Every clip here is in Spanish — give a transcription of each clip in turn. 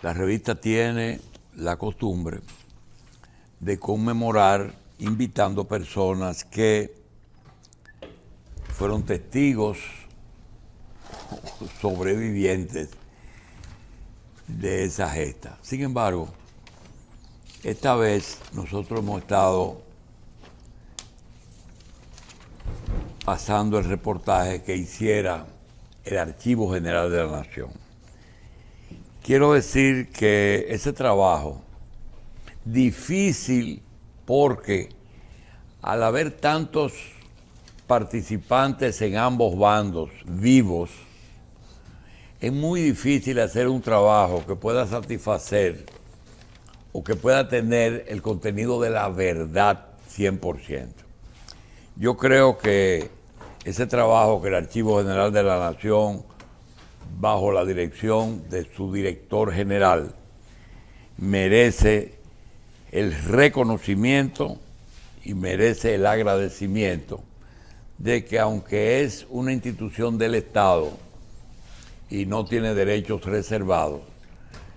la revista tiene la costumbre de conmemorar invitando personas que fueron testigos sobrevivientes de esa gesta. Sin embargo, esta vez nosotros hemos estado pasando el reportaje que hiciera el Archivo General de la Nación. Quiero decir que ese trabajo, difícil porque al haber tantos participantes en ambos bandos vivos, es muy difícil hacer un trabajo que pueda satisfacer o que pueda tener el contenido de la verdad 100%. Yo creo que ese trabajo que el Archivo General de la Nación, bajo la dirección de su director general, merece el reconocimiento y merece el agradecimiento de que, aunque es una institución del Estado y no tiene derechos reservados,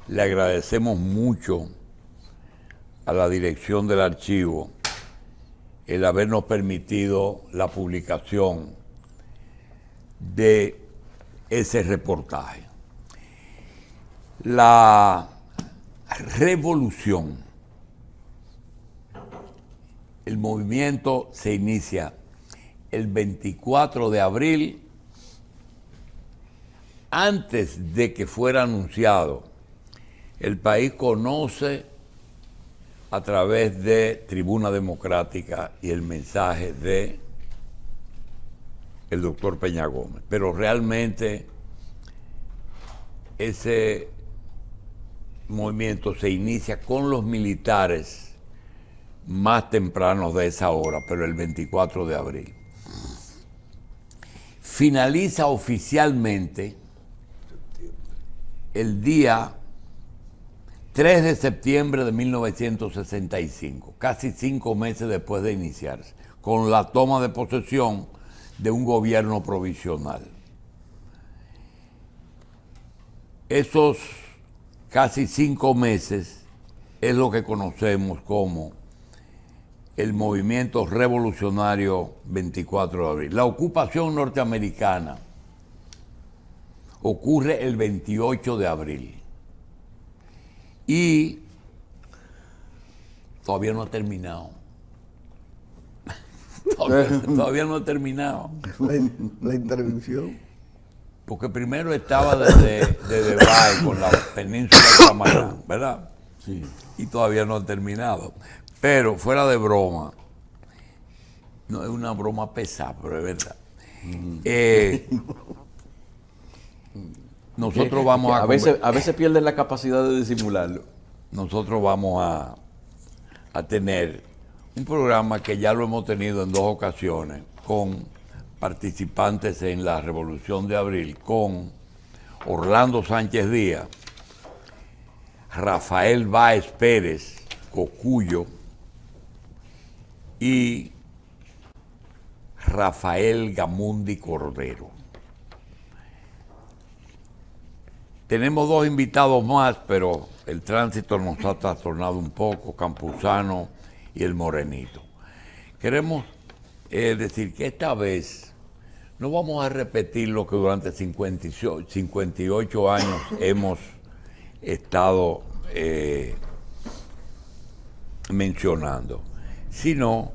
le agradecemos mucho a la dirección del archivo el habernos permitido la publicación de ese reportaje. La revolución, el movimiento se inicia el 24 de abril, antes de que fuera anunciado. El país conoce a través de Tribuna Democrática y el mensaje de el doctor Peña Gómez. Pero realmente ese movimiento se inicia con los militares más tempranos de esa hora, pero el 24 de abril. Finaliza oficialmente el día 3 de septiembre de 1965, casi 5 meses después de iniciarse, con la toma de posesión de un gobierno provisional. Esos casi 5 meses es lo que conocemos como el movimiento revolucionario 24 de abril. La ocupación norteamericana ocurre el 28 de abril y todavía no ha terminado. Todavía no ha terminado. La intervención. Porque primero estaba desde Bay con la península de Samaná, ¿verdad? Sí. Y todavía no ha terminado. Pero fuera de broma, no es una broma pesada, pero es verdad. Nosotros vamos a veces pierden la capacidad de disimularlo. Nosotros vamos a tener un programa que ya lo hemos tenido en 2 ocasiones con participantes en la Revolución de Abril, con Orlando Sánchez Díaz, Rafael Báez Pérez, Cocuyo, y Rafael Gamundi Cordero. Tenemos 2 invitados más, pero el tránsito nos ha trastornado un poco, Campuzano y el Morenito. Queremos decir que esta vez no vamos a repetir lo que durante 58 años hemos estado mencionando, sino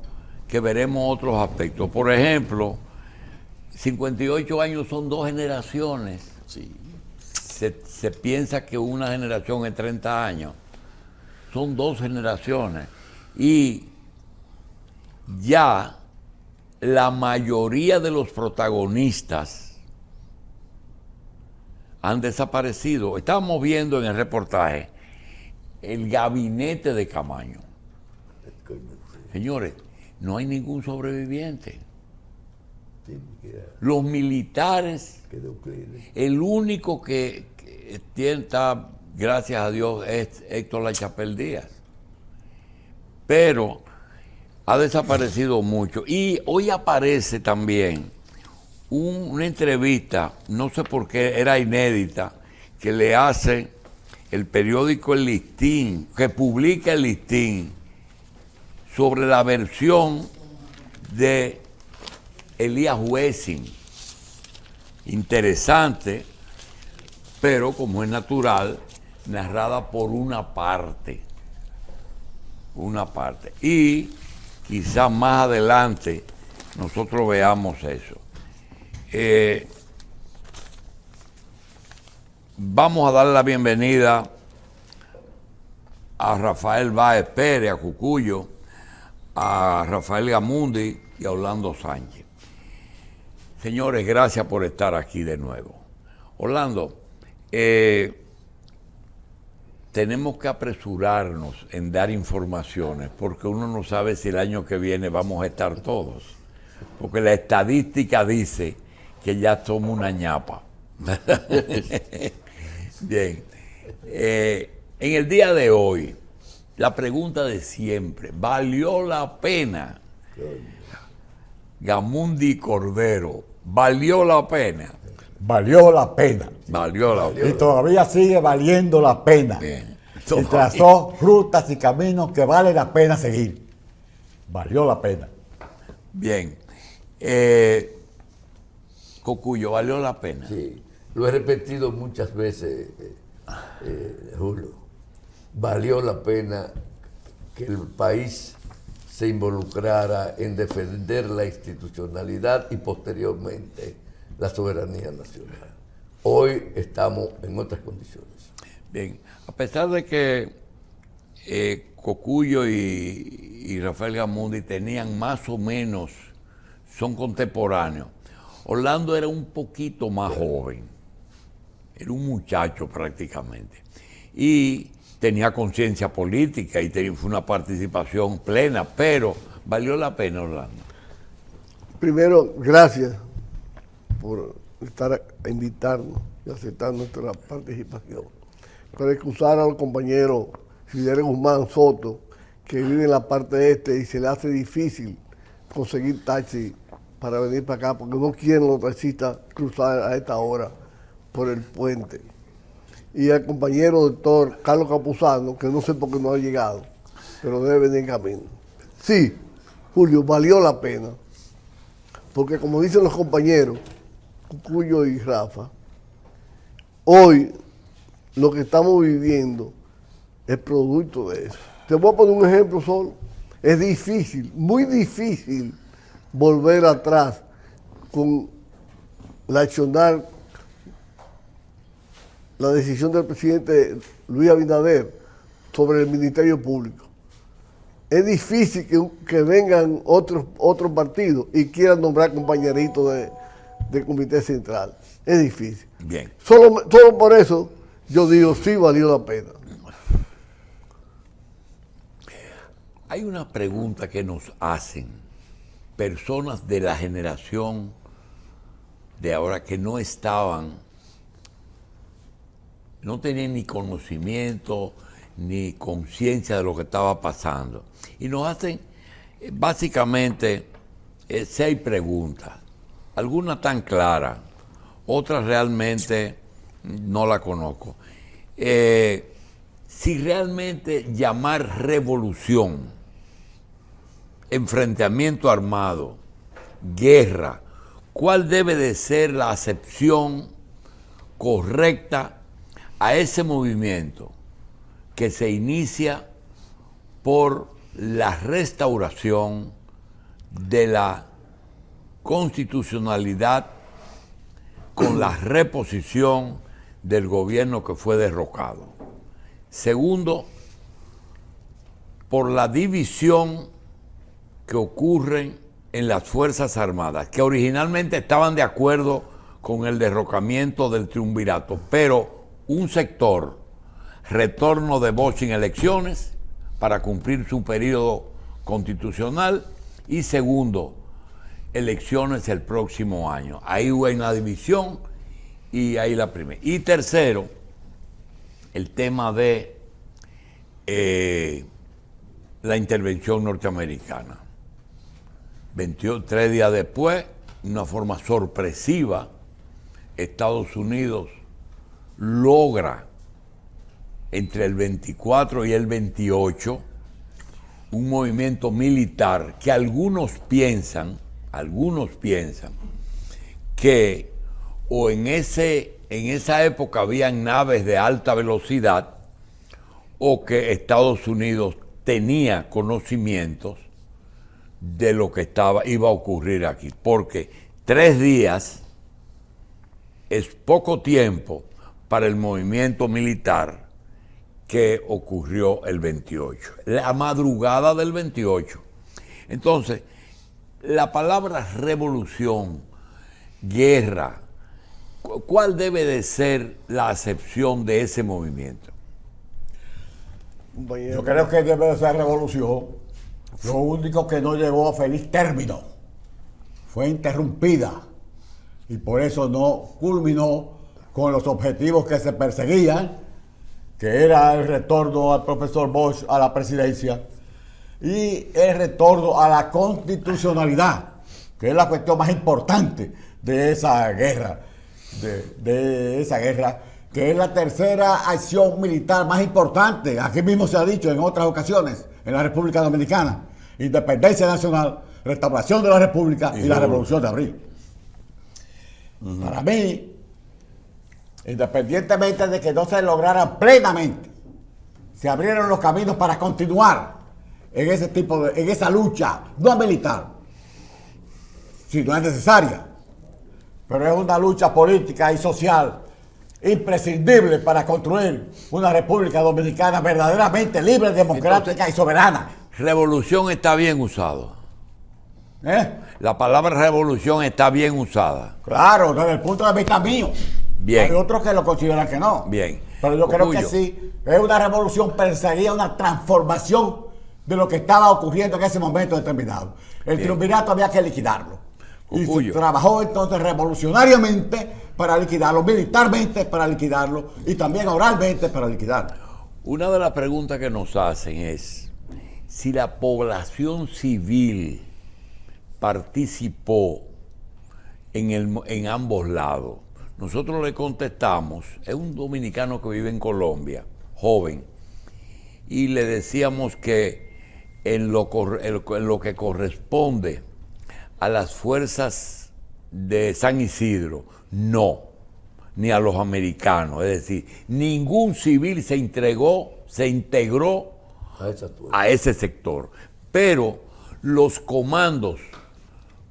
que veremos otros aspectos. Por ejemplo, 58 años son 2 generaciones. Sí. Se piensa que una generación es 30 años. Son 2 generaciones. Y ya la mayoría de los protagonistas han desaparecido. Estábamos viendo en el reportaje el gabinete de Camaño. Señores, no hay ningún sobreviviente. Los militares, el único que está, gracias a Dios, es Héctor Lachapelle Díaz. Pero ha desaparecido mucho. Y hoy aparece también una entrevista, no sé por qué, era inédita, que le hace el periódico El Listín, que publica El Listín, sobre la versión de Elías Wessing. Interesante, pero como es natural, narrada por una parte. Y quizás más adelante nosotros veamos eso. Vamos a dar la bienvenida a Rafael Báez Pérez, a Cucuyo, a Rafael Gamundi y a Orlando Sánchez. Señores, gracias por estar aquí de nuevo. Orlando, tenemos que apresurarnos en dar informaciones porque uno no sabe si el año que viene vamos a estar todos. Porque la estadística dice que ya somos una ñapa. Bien. En el día de hoy, la pregunta de siempre, ¿valió la pena? Gamundi Cordero, ¿valió la pena? Valió la pena. Valió la pena. Y todavía sigue valiendo la pena. Bien. Y trazó rutas y caminos que vale la pena seguir. Valió la pena. Bien. Cocuyo, ¿valió la pena? Sí, lo he repetido muchas veces, Julio. Valió la pena que el país se involucrara en defender la institucionalidad y posteriormente la soberanía nacional. Hoy estamos en otras condiciones. Bien, a pesar de que Cocuyo y Rafael Gamundi tenían más o menos, son contemporáneos, Orlando era un poquito más joven, era un muchacho prácticamente, y tenía conciencia política y fue una participación plena, pero valió la pena, Orlando. Primero, gracias por invitarnos y aceptar nuestra participación. Pero excusar al compañero Fidel Guzmán Soto, que vive en la parte este y se le hace difícil conseguir taxi para venir para acá, porque no quieren los taxistas cruzar a esta hora por el puente. Y al compañero doctor Carlos Campuzano, que no sé por qué no ha llegado, pero debe venir en camino. Sí, Julio, valió la pena, porque como dicen los compañeros, Cucuyo y Rafa, hoy lo que estamos viviendo es producto de eso. Te voy a poner un ejemplo solo. Es difícil, muy difícil, volver atrás con la decisión del presidente Luis Abinader sobre el Ministerio Público. Es difícil que vengan otros partidos y quieran nombrar compañeritos del Comité Central. Es difícil. Bien. Solo por eso yo digo, sí valió la pena. Hay una pregunta que nos hacen personas de la generación de ahora que no tenían ni conocimiento ni conciencia de lo que estaba pasando. Y nos hacen básicamente 6 preguntas, algunas tan claras, otras realmente no las conozco. Si realmente llamar revolución, enfrentamiento armado, guerra, ¿cuál debe de ser la acepción correcta a ese movimiento que se inicia por la restauración de la constitucionalidad con la reposición del gobierno que fue derrocado? Segundo, por la división que ocurre en las Fuerzas Armadas, que originalmente estaban de acuerdo con el derrocamiento del triunvirato, pero un sector, retorno de Bosch en elecciones para cumplir su periodo constitucional, y segundo, elecciones el próximo año. Ahí hubo una división y ahí la primera. Y tercero, el tema de la intervención norteamericana. 23 días después, de una forma sorpresiva, Estados Unidos logra entre el 24 y el 28, un movimiento militar que algunos piensan que o en esa época habían naves de alta velocidad o que Estados Unidos tenía conocimientos de lo que iba a ocurrir aquí, porque 3 días es poco tiempo para el movimiento militar que ocurrió el 28, la madrugada del 28. Entonces, la palabra revolución, guerra, ¿cuál debe de ser la acepción de ese movimiento? Yo creo que debe de ser revolución. Lo único que no llegó a feliz término fue interrumpida y por eso no culminó con los objetivos que se perseguían, que era el retorno al profesor Bosch a la presidencia y el retorno a la constitucionalidad, que es la cuestión más importante de esa guerra, de esa guerra, que es la tercera acción militar más importante. Aquí mismo se ha dicho en otras ocasiones, en la República Dominicana: independencia nacional, restauración de la República y la Revolución de Abril. Para mí, independientemente de que no se lograra plenamente, se abrieron los caminos para continuar en en esa lucha, no militar, si no es necesaria, pero es una lucha política y social imprescindible para construir una República Dominicana verdaderamente libre, democrática y soberana. Revolución está bien usado. La palabra revolución está bien usada. Claro, desde el punto de vista mío. Bien. Hay otros que lo consideran que no. Bien. Pero yo creo que sí. Es una revolución, perseguía una transformación de lo que estaba ocurriendo en ese momento determinado. El triunvirato había que liquidarlo. Y se trabajó entonces revolucionariamente para liquidarlo, militarmente para liquidarlo y también oralmente para liquidarlo. Una de las preguntas que nos hacen es si la población civil participó en ambos lados. Nosotros le contestamos, es un dominicano que vive en Colombia, joven, y le decíamos que en lo que corresponde a las fuerzas de San Isidro, no, ni a los americanos. Es decir, ningún civil se integró a ese sector. Pero los comandos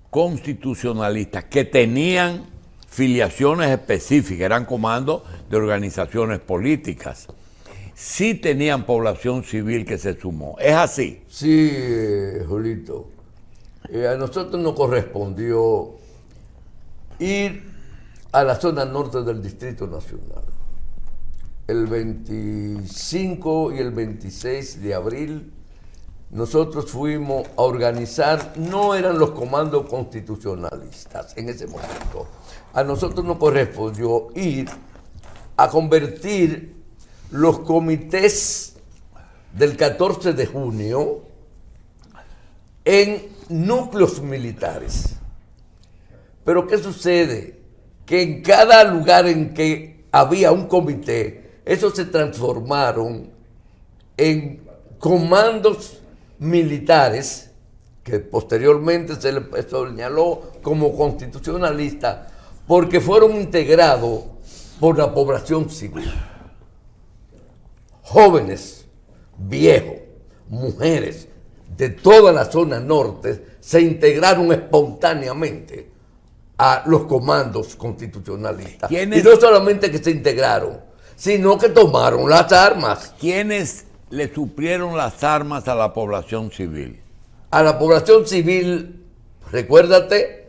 constitucionalistas que tenían filiaciones específicas, eran comandos de organizaciones políticas, sí tenían población civil que se sumó. ¿Es así? Sí, Julito. A nosotros nos correspondió ir a la zona norte del Distrito Nacional. El 25 y el 26 de abril nosotros fuimos a organizar, no eran los comandos constitucionalistas en ese momento. A nosotros nos correspondió ir a convertir los comités del 14 de junio en núcleos militares. Pero ¿qué sucede? Que en cada lugar en que había un comité, esos se transformaron en comandos militares que posteriormente se les señaló como constitucionalistas porque fueron integrados por la población civil. Jóvenes, viejos, mujeres de toda la zona norte se integraron espontáneamente a los comandos constitucionalistas. Y no solamente que se integraron, sino que tomaron las armas. ¿Quiénes le suplieron las armas a la población civil? A la población civil, recuérdate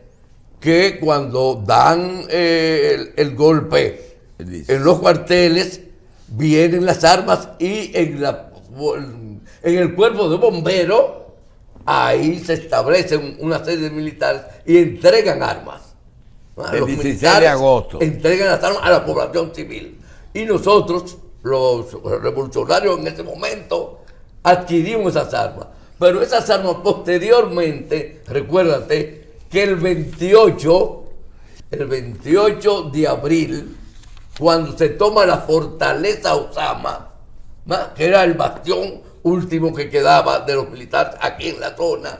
que cuando dan el golpe en los cuarteles, vienen las armas y en el cuerpo de bomberos, ahí se establecen una serie de militares y entregan armas. El 16 de agosto. Entregan las armas a la población civil. Y nosotros, los revolucionarios en ese momento, adquirimos esas armas. Pero esas armas posteriormente, recuérdate que el 28 de abril, cuando se toma la fortaleza Osama, que era el bastión último que quedaba de los militares aquí en la zona.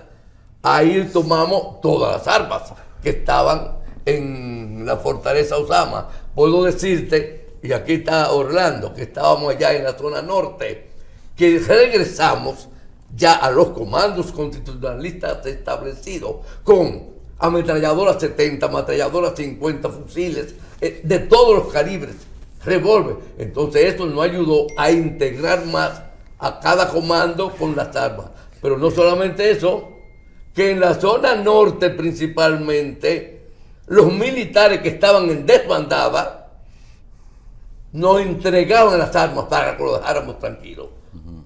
Ahí tomamos todas las armas que estaban en la fortaleza Osama. Puedo decirte, y aquí está Orlando, que estábamos allá en la zona norte, que regresamos ya a los comandos constitucionalistas establecidos con ametralladoras 70, ametralladoras 50, fusiles de todos los calibres, revólver. Entonces esto nos ayudó a integrar más a cada comando con las armas. Pero no solamente eso, que en la zona norte principalmente, los militares que estaban en desbandada nos entregaban las armas para que lo dejáramos tranquilos.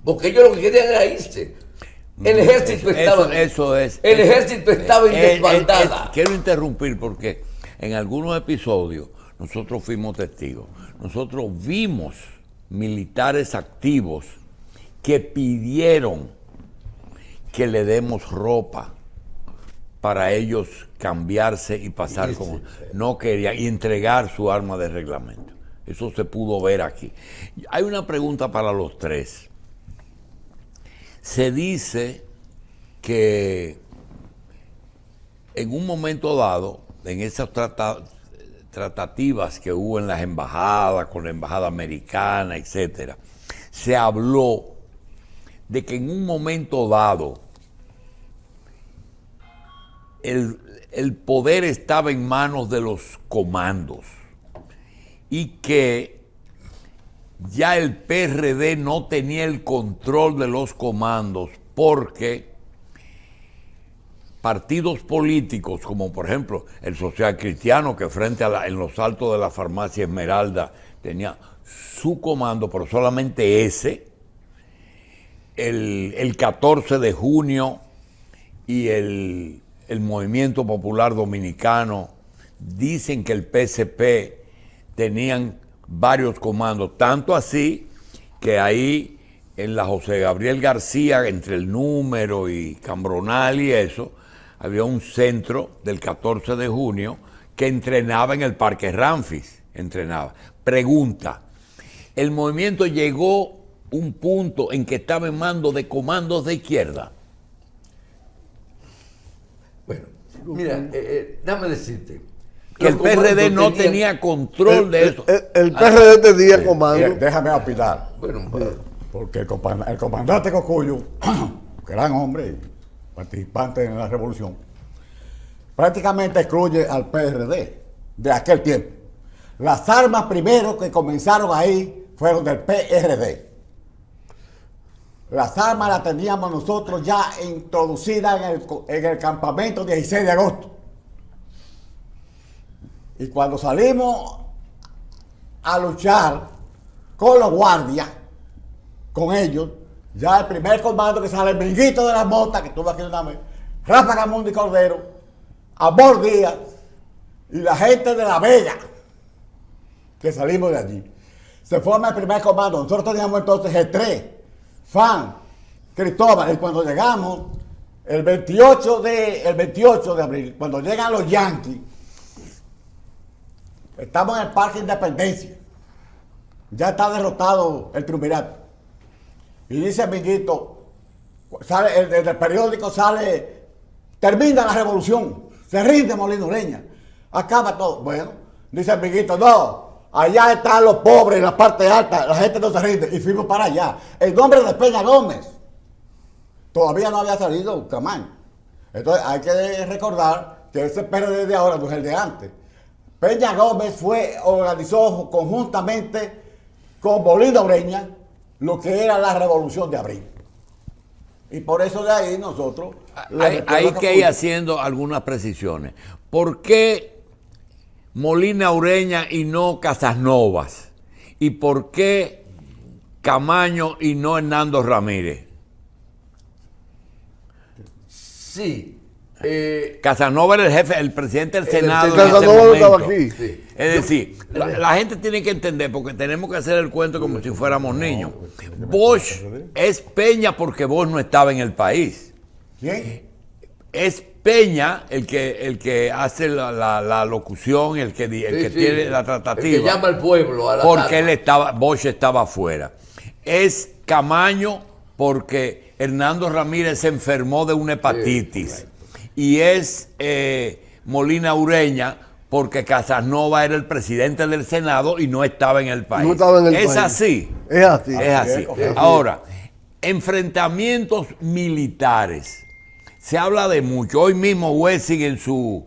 Porque ellos lo que querían era irse. El ejército estaba en desbandada. Quiero interrumpir porque en algunos episodios nosotros fuimos testigos. Nosotros vimos militares activos que pidieron que le demos ropa para ellos cambiarse y pasar como no querían y entregar su arma de reglamento. Eso se pudo ver aquí. Hay una pregunta para los tres. Se dice que en un momento dado, en esas tratativas que hubo en las embajadas, con la embajada americana, etcétera, se habló de que en un momento dado el poder estaba en manos de los comandos y que ya el PRD no tenía el control de los comandos porque partidos políticos como por ejemplo el Social Cristiano, que frente a en los altos de la farmacia Esmeralda tenía su comando, pero solamente ese, el 14 de junio y el Movimiento Popular Dominicano dicen que el PSP tenían varios comandos, tanto así que ahí en la José Gabriel García, entre el Número y Cambronal y eso, había un centro del 14 de junio que entrenaba en el Parque Ramfis, entrenaba. Pregunta, ¿el movimiento llegó un punto en que estaba en mando de comandos de izquierda? Bueno, mira, déjame decirte. Que el PRD no tenía control de eso. El PRD tenía comando. Déjame opinar. Bueno, Porque el comandante Cocuyo, gran hombre y participante en la revolución, prácticamente excluye al PRD de aquel tiempo. Las armas primero que comenzaron ahí fueron del PRD. Las armas las teníamos nosotros ya introducidas en el campamento 16 de agosto. Y cuando salimos a luchar con los guardias, con ellos, ya el primer comando que sale, el Minguito de la Mota, que estuvo aquí una vez, Rafa Gamundo y Cordero, Amor Díaz y la gente de La Vega, que salimos de allí. Se forma el primer comando. Nosotros teníamos entonces G3, FAN, Cristóbal, y cuando llegamos, el 28 de abril, cuando llegan los Yankees, estamos en el Parque Independencia. Ya está derrotado el triunvirato. Y dice Minguito, sale, en el periódico sale, termina la revolución, se rinde Molina Ureña, acaba todo. Bueno, dice Minguito, no, allá están los pobres en la parte alta, la gente no se rinde. Y fuimos para allá. El nombre de Peña Gómez todavía no había salido Camaño. Entonces hay que recordar que ese PRD de ahora no es el de antes. Peña Gómez organizó conjuntamente con Molina Ureña lo que era la Revolución de Abril. Y por eso de ahí nosotros... Hay que ir haciendo algunas precisiones. ¿Por qué Molina Ureña y no Casanovas? ¿Y por qué Camaño y no Hernando Ramírez? sí. Casanova era el jefe, el presidente del Senado. Casanova no estaba aquí. Sí. Es decir, la gente tiene que entender, porque tenemos que hacer el cuento como si fuéramos niños. Bosch es Peña porque Bosch no estaba en el país. ¿Quién? Es Peña el que hace la locución, el que Sí. tiene la tratativa. El que llama al pueblo a la porque armas. Bosch estaba afuera. es Camaño porque Hernando Ramírez se enfermó de una hepatitis. Y es Molina Ureña porque Casanova era el presidente del Senado y no estaba en el país. No estaba en el ¿Es país. así? Es así. Es así. correcto. Ahora, enfrentamientos militares. Se habla de mucho. Hoy mismo Wessing en su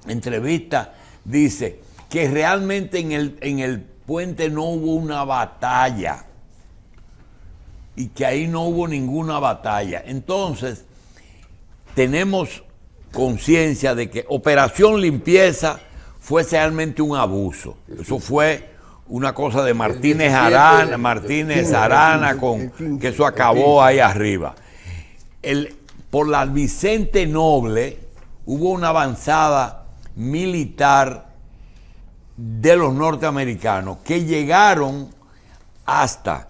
entrevista dice que realmente en el puente no hubo una batalla y que ahí no hubo ninguna batalla. Entonces, tenemos conciencia de que Operación Limpieza fue realmente un abuso. Eso fue una cosa de Martínez 17, Arana, Martínez Arana, que eso acabó ahí arriba. Por la Vicente Noble hubo una avanzada militar de los norteamericanos que llegaron hasta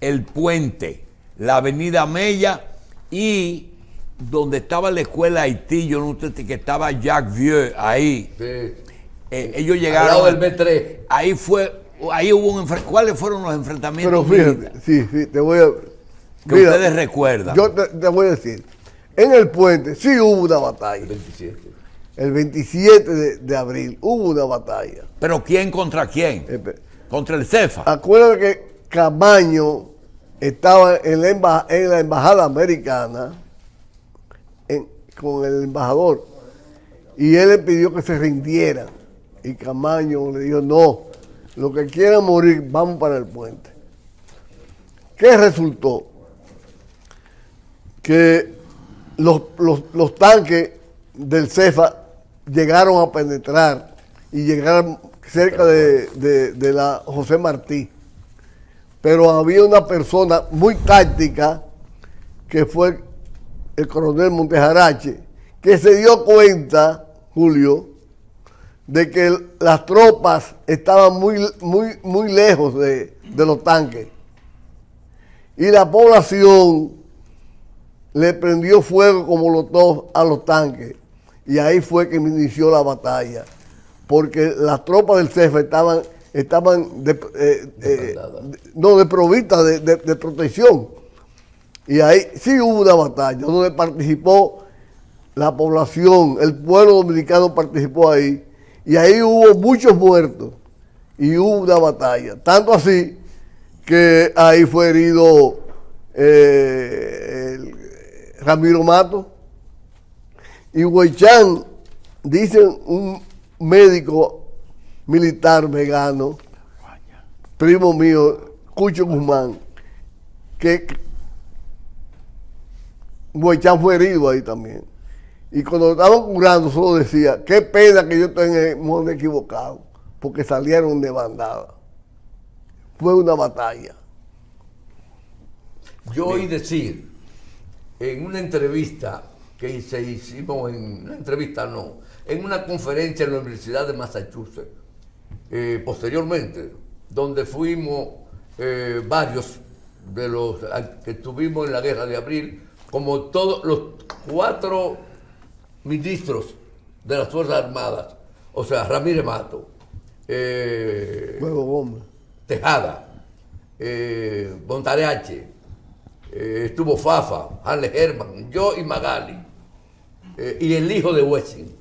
el puente, la avenida Mella y donde estaba la escuela Haití, yo no sé que estaba Jacques Vieux ahí. Sí. Ellos Al llegaron. lado del B3. Ahí hubo ¿Cuáles fueron los enfrentamientos? Pero fíjate, sí, te voy a... Que ustedes recuerdan. Yo te voy a decir, en el puente sí hubo una batalla. 27. El 27 de abril hubo una batalla. Pero ¿quién contra quién? Contra el CEFA. Acuérdate que Camaño estaba en la embajada americana con el embajador y él le pidió que se rindieran y Camaño le dijo no, lo que quieran morir vamos para el puente. ¿Qué resultó? Que los tanques del CEFA llegaron a penetrar y llegaron cerca de la José Martí. Pero había una persona muy táctica, que fue el coronel Montejarache, que se dio cuenta, Julio, de que las tropas estaban muy lejos de los tanques. Y la población le prendió fuego como molotov a los tanques. Y ahí fue que inició la batalla. Porque las tropas del CEFA estaban desprovistas de protección. Y ahí sí hubo una batalla donde participó la población, el pueblo dominicano participó ahí. Y ahí hubo muchos muertos y hubo una batalla. Tanto así que ahí fue herido Ramiro Mato. Y Huaychán, dice un médico militar vegano, primo mío, Cucho Guzmán, que Huaychán fue herido ahí también. Y cuando lo estaban curando, solo decía, qué pena que yo esté en el mundo equivocado, porque salieron de bandada. Fue una batalla. Yo oí decir en una entrevista que hicimos en una conferencia en la Universidad de Massachusetts, posteriormente, donde fuimos varios de los que estuvimos en la Guerra de Abril, como todos los 4 ministros de las Fuerzas Armadas, o sea, Ramírez Mato, Huevo Gómez. Tejada, Montarache, estuvo Fafa, Harle Herman, yo y Magali, y el hijo de Wessing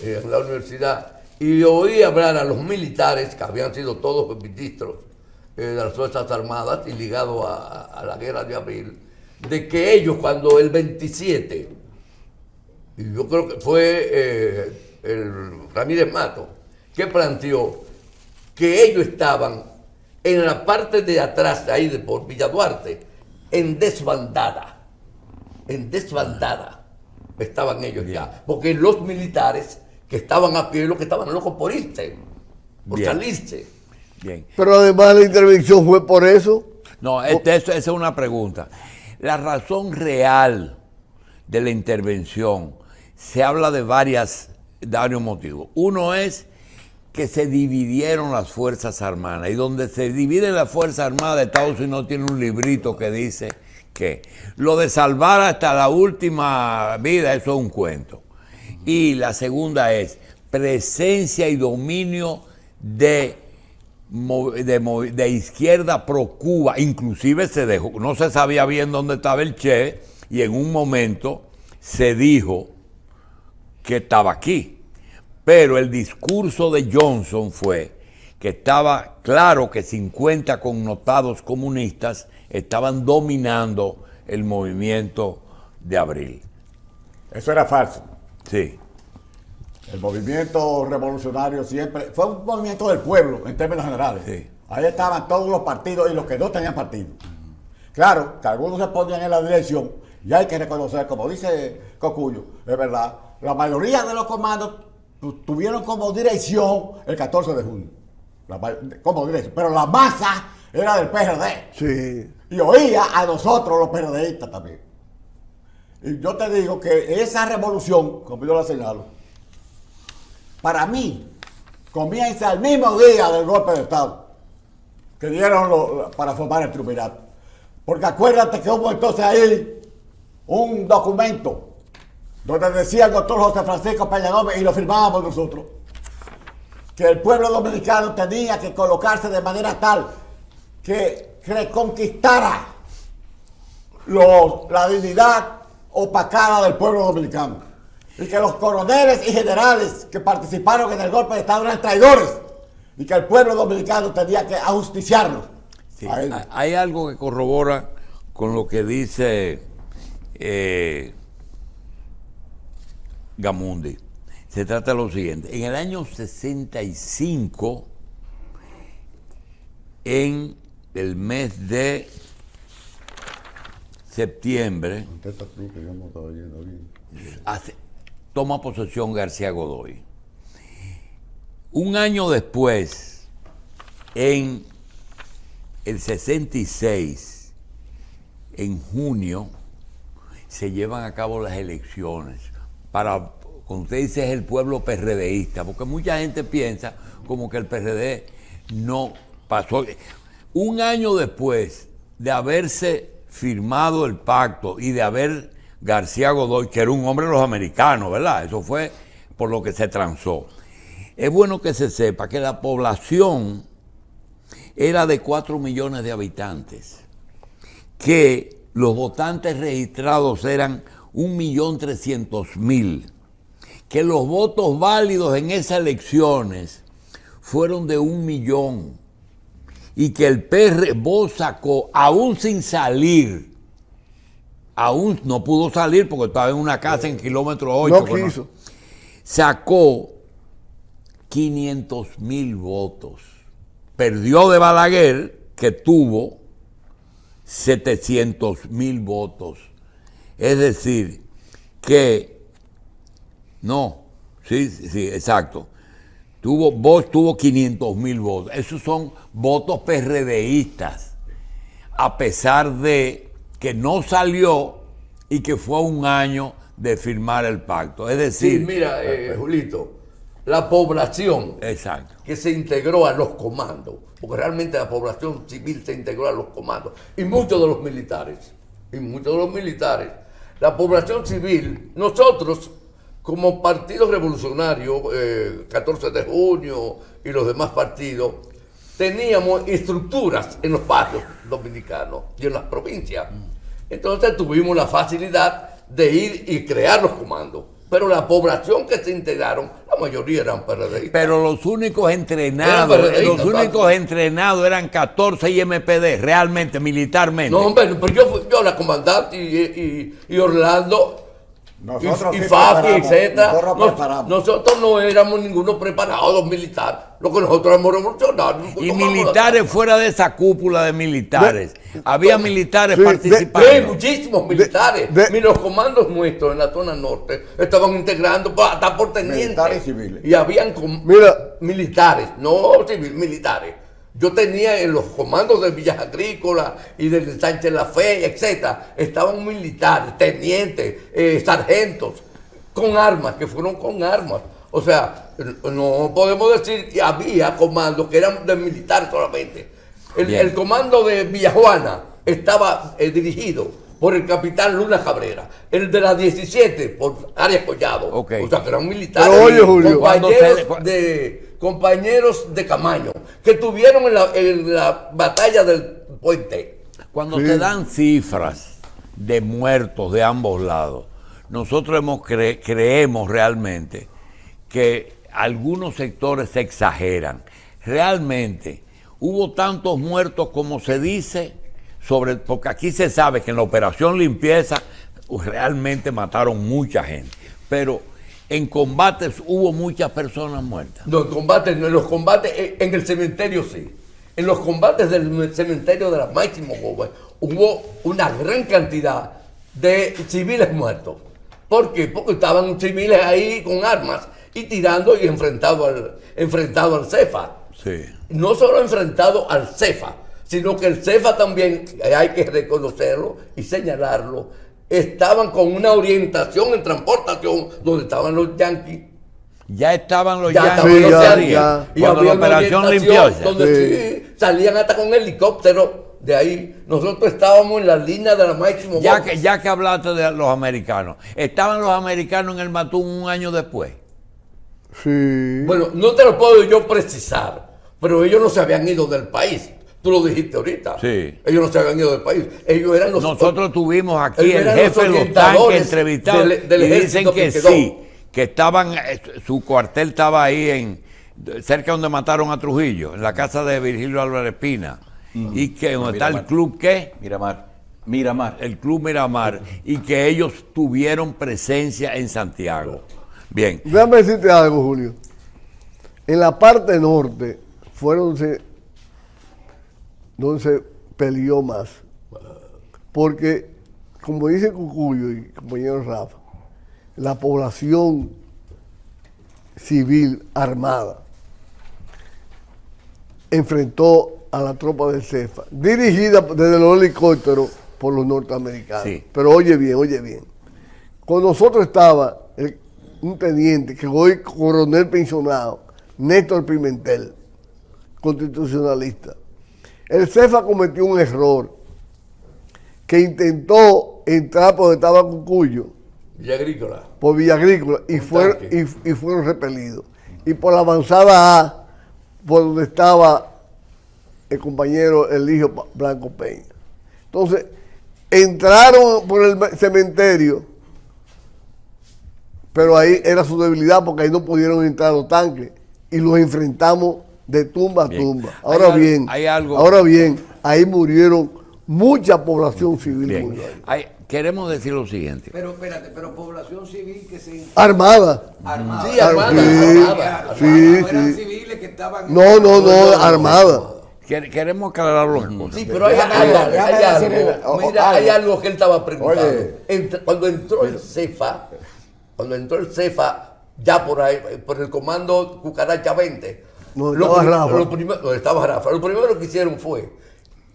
en la universidad. Y oí hablar a los militares, que habían sido todos ministros de las Fuerzas Armadas y ligados a la Guerra de Abril, de que ellos cuando el 27, y yo creo que fue el Ramírez Mato, que planteó que ellos estaban en la parte de atrás, ahí de por Villa Duarte, en desbandada estaban ellos ya, porque los militares que estaban a pie, los que estaban locos por irse, por Bien. salirse. Bien. Pero además la intervención fue por eso. No, esa es una pregunta. La razón real de la intervención, se habla de varios motivos. Uno es que se dividieron las Fuerzas Armadas, y donde se dividen las Fuerzas Armadas, Estados Unidos tiene un librito que dice que lo de salvar hasta la última vida, eso es un cuento. Y la segunda es presencia y dominio de de izquierda pro Cuba, inclusive se dejó, no se sabía bien dónde estaba el Che, y en un momento se dijo que estaba aquí. Pero el discurso de Johnson fue que estaba claro que 50 connotados comunistas estaban dominando el movimiento de abril. Eso era falso. Sí. El movimiento revolucionario siempre fue un movimiento del pueblo en términos generales. Sí. Ahí estaban todos los partidos y los que no tenían partido. Claro, que algunos se ponían en la dirección y hay que reconocer, como dice Cocuyo, es verdad, la mayoría de los comandos tuvieron como dirección el 14 de junio. Como dirección, pero la masa era del PRD. Sí. Y oía a nosotros los PRDistas también. Y yo te digo que esa revolución, como yo la señalo, para mí, comienza el mismo día del golpe de Estado que dieron para formar el triunvirato. Porque acuérdate que hubo entonces ahí un documento donde decía el doctor José Francisco Peña Gómez, y lo firmábamos nosotros, que el pueblo dominicano tenía que colocarse de manera tal que reconquistara la dignidad opacada del pueblo dominicano. Y que los coroneles y generales que participaron en el golpe de Estado eran traidores. Y que el pueblo dominicano tenía que ajusticiarlos. Sí. Hay algo que corrobora con lo que dice Gamundi. Se trata de lo siguiente. En el año 65, en el mes de septiembre, toma posesión García Godoy. Un año después, en el 66, en junio, se llevan a cabo las elecciones para, como usted dice, es el pueblo PRDista, porque mucha gente piensa como que el PRD no pasó. Un año después de haberse firmado el pacto y de haber García Godoy, que era un hombre de los americanos, ¿verdad? Eso fue por lo que se transó. Es bueno que se sepa que la población era de 4 millones de habitantes, que los votantes registrados eran 1.300.000, que los votos válidos en esas elecciones fueron de 1 millón, y que el PRD sacó, aún sin salir, aún no pudo salir porque estaba en una casa en kilómetro 8. No quiso. Sacó 500.000 votos. Perdió de Balaguer, que tuvo 700.000 votos. Es decir, que no, sí, exacto. Bosch tuvo 500.000 votos. Esos son votos PRDistas, a pesar de que no salió y que fue un año de firmar el pacto. Es decir... Sí, mira, Julito, la población exacto. que se integró a los comandos, porque realmente la población civil se integró a los comandos, y muchos de los militares, la población civil, nosotros como partido revolucionario, 14 de junio y los demás partidos, teníamos estructuras en los barrios dominicanos y en las provincias. Entonces tuvimos la facilidad de ir y crear los comandos. Pero la población que se integraron, la mayoría eran PRDistas. Pero los únicos entrenados, eran 14 y MPD, realmente, militarmente. No, hombre, pero yo la comandante y Orlando... Nosotros y sí Fafi, etc. Nosotros no éramos ninguno preparados militares. Lo que nosotros éramos revolucionarios. Y militares fuera de esa cúpula de militares. Había militares Sí, participando. muchísimos militares. Mira, los comandos nuestros en la zona norte estaban integrando hasta por tenientes. Militares y civiles. Y habían militares, no civiles, militares. Yo tenía en los comandos de Villas Agrícolas y de Sánchez La Fe, etcétera, estaban militares, tenientes, sargentos, con armas, que fueron con armas. O sea, no podemos decir que había comandos que eran de militares solamente. El comando de Villajuana estaba dirigido por el capitán Luna Cabrera. El de las 17 por Arias Collado. Okay. O sea, que eran militares. Pero oye, Julio, compañeros compañeros de Camaño, que estuvieron en la batalla del puente. Cuando te dan cifras de muertos de ambos lados, nosotros creemos realmente que algunos sectores se exageran. Realmente hubo tantos muertos como se dice, porque aquí se sabe que en la operación limpieza realmente mataron mucha gente, pero en combates hubo muchas personas muertas. No, en los combates, en el cementerio sí. En los combates del cementerio de la Máximo Gómez hubo una gran cantidad de civiles muertos. ¿Por qué? Porque estaban civiles ahí con armas y tirando y enfrentado al CEFA. Sí. No solo enfrentado al CEFA, sino que el CEFA también, hay que reconocerlo y señalarlo, estaban con una orientación en transportación donde estaban los yanquis. Ya estaban los Ya yanquis. estaban los ya. Y Cuando había la una operación orientación limpieza. donde sí, salían hasta con helicóptero de ahí. Nosotros estábamos en la línea de la Máximo Gómez. Ya que hablaste de los americanos, ¿estaban los americanos en el Matún un año después? Sí. Bueno, no te lo puedo yo precisar, pero ellos no se habían ido del país. Tú lo dijiste ahorita. Sí. Ellos no se habían ido del país. Ellos eran los... Nosotros tuvimos aquí ellos el eran jefe los de los orientadores tanques entrevistados del y dicen ejército que quedó. sí, que estaban, su cuartel estaba ahí cerca donde mataron a Trujillo, en la casa de Virgilio Álvarez Espina, y que donde está el club ¿qué? Miramar. El club Miramar, y que ellos tuvieron presencia en Santiago. Bien, Déjame decirte algo, Julio. En la parte norte fueron donde se peleó más. Porque, como dice Cucuyo y compañero Rafa, la población civil armada enfrentó a la tropa del CEFA, dirigida desde los helicópteros por los norteamericanos. Sí. Pero oye bien. Con nosotros estaba un teniente que hoy coronel pensionado, Néstor Pimentel, constitucionalista. El CEFA cometió un error que intentó entrar por donde estaba Cucuyo, Villa Agrícola. por Villa Agrícola, y fueron repelidos. Y por la avanzada A, por donde estaba el compañero Eligio Blanco Peña. Entonces, entraron por el cementerio, pero ahí era su debilidad porque ahí no pudieron entrar los tanques y los enfrentamos de tumba a tumba. Ahora bien, ahí murieron mucha población civil. bien. murió ahí. Queremos decir lo siguiente. Pero espérate, pero población civil que se Armada. armada. Sí, armada. Sí, no eran sí. civiles que estaban No, armada. Queremos aclarar las cosas. Sí, pero hay algo. Mira, hay algo que él estaba preguntando. Oye. Cuando entró el CEFA, ya por ahí, por el comando Cucaracha 20, No, estaba Rafa. estaba Rafa. Lo primero que hicieron fue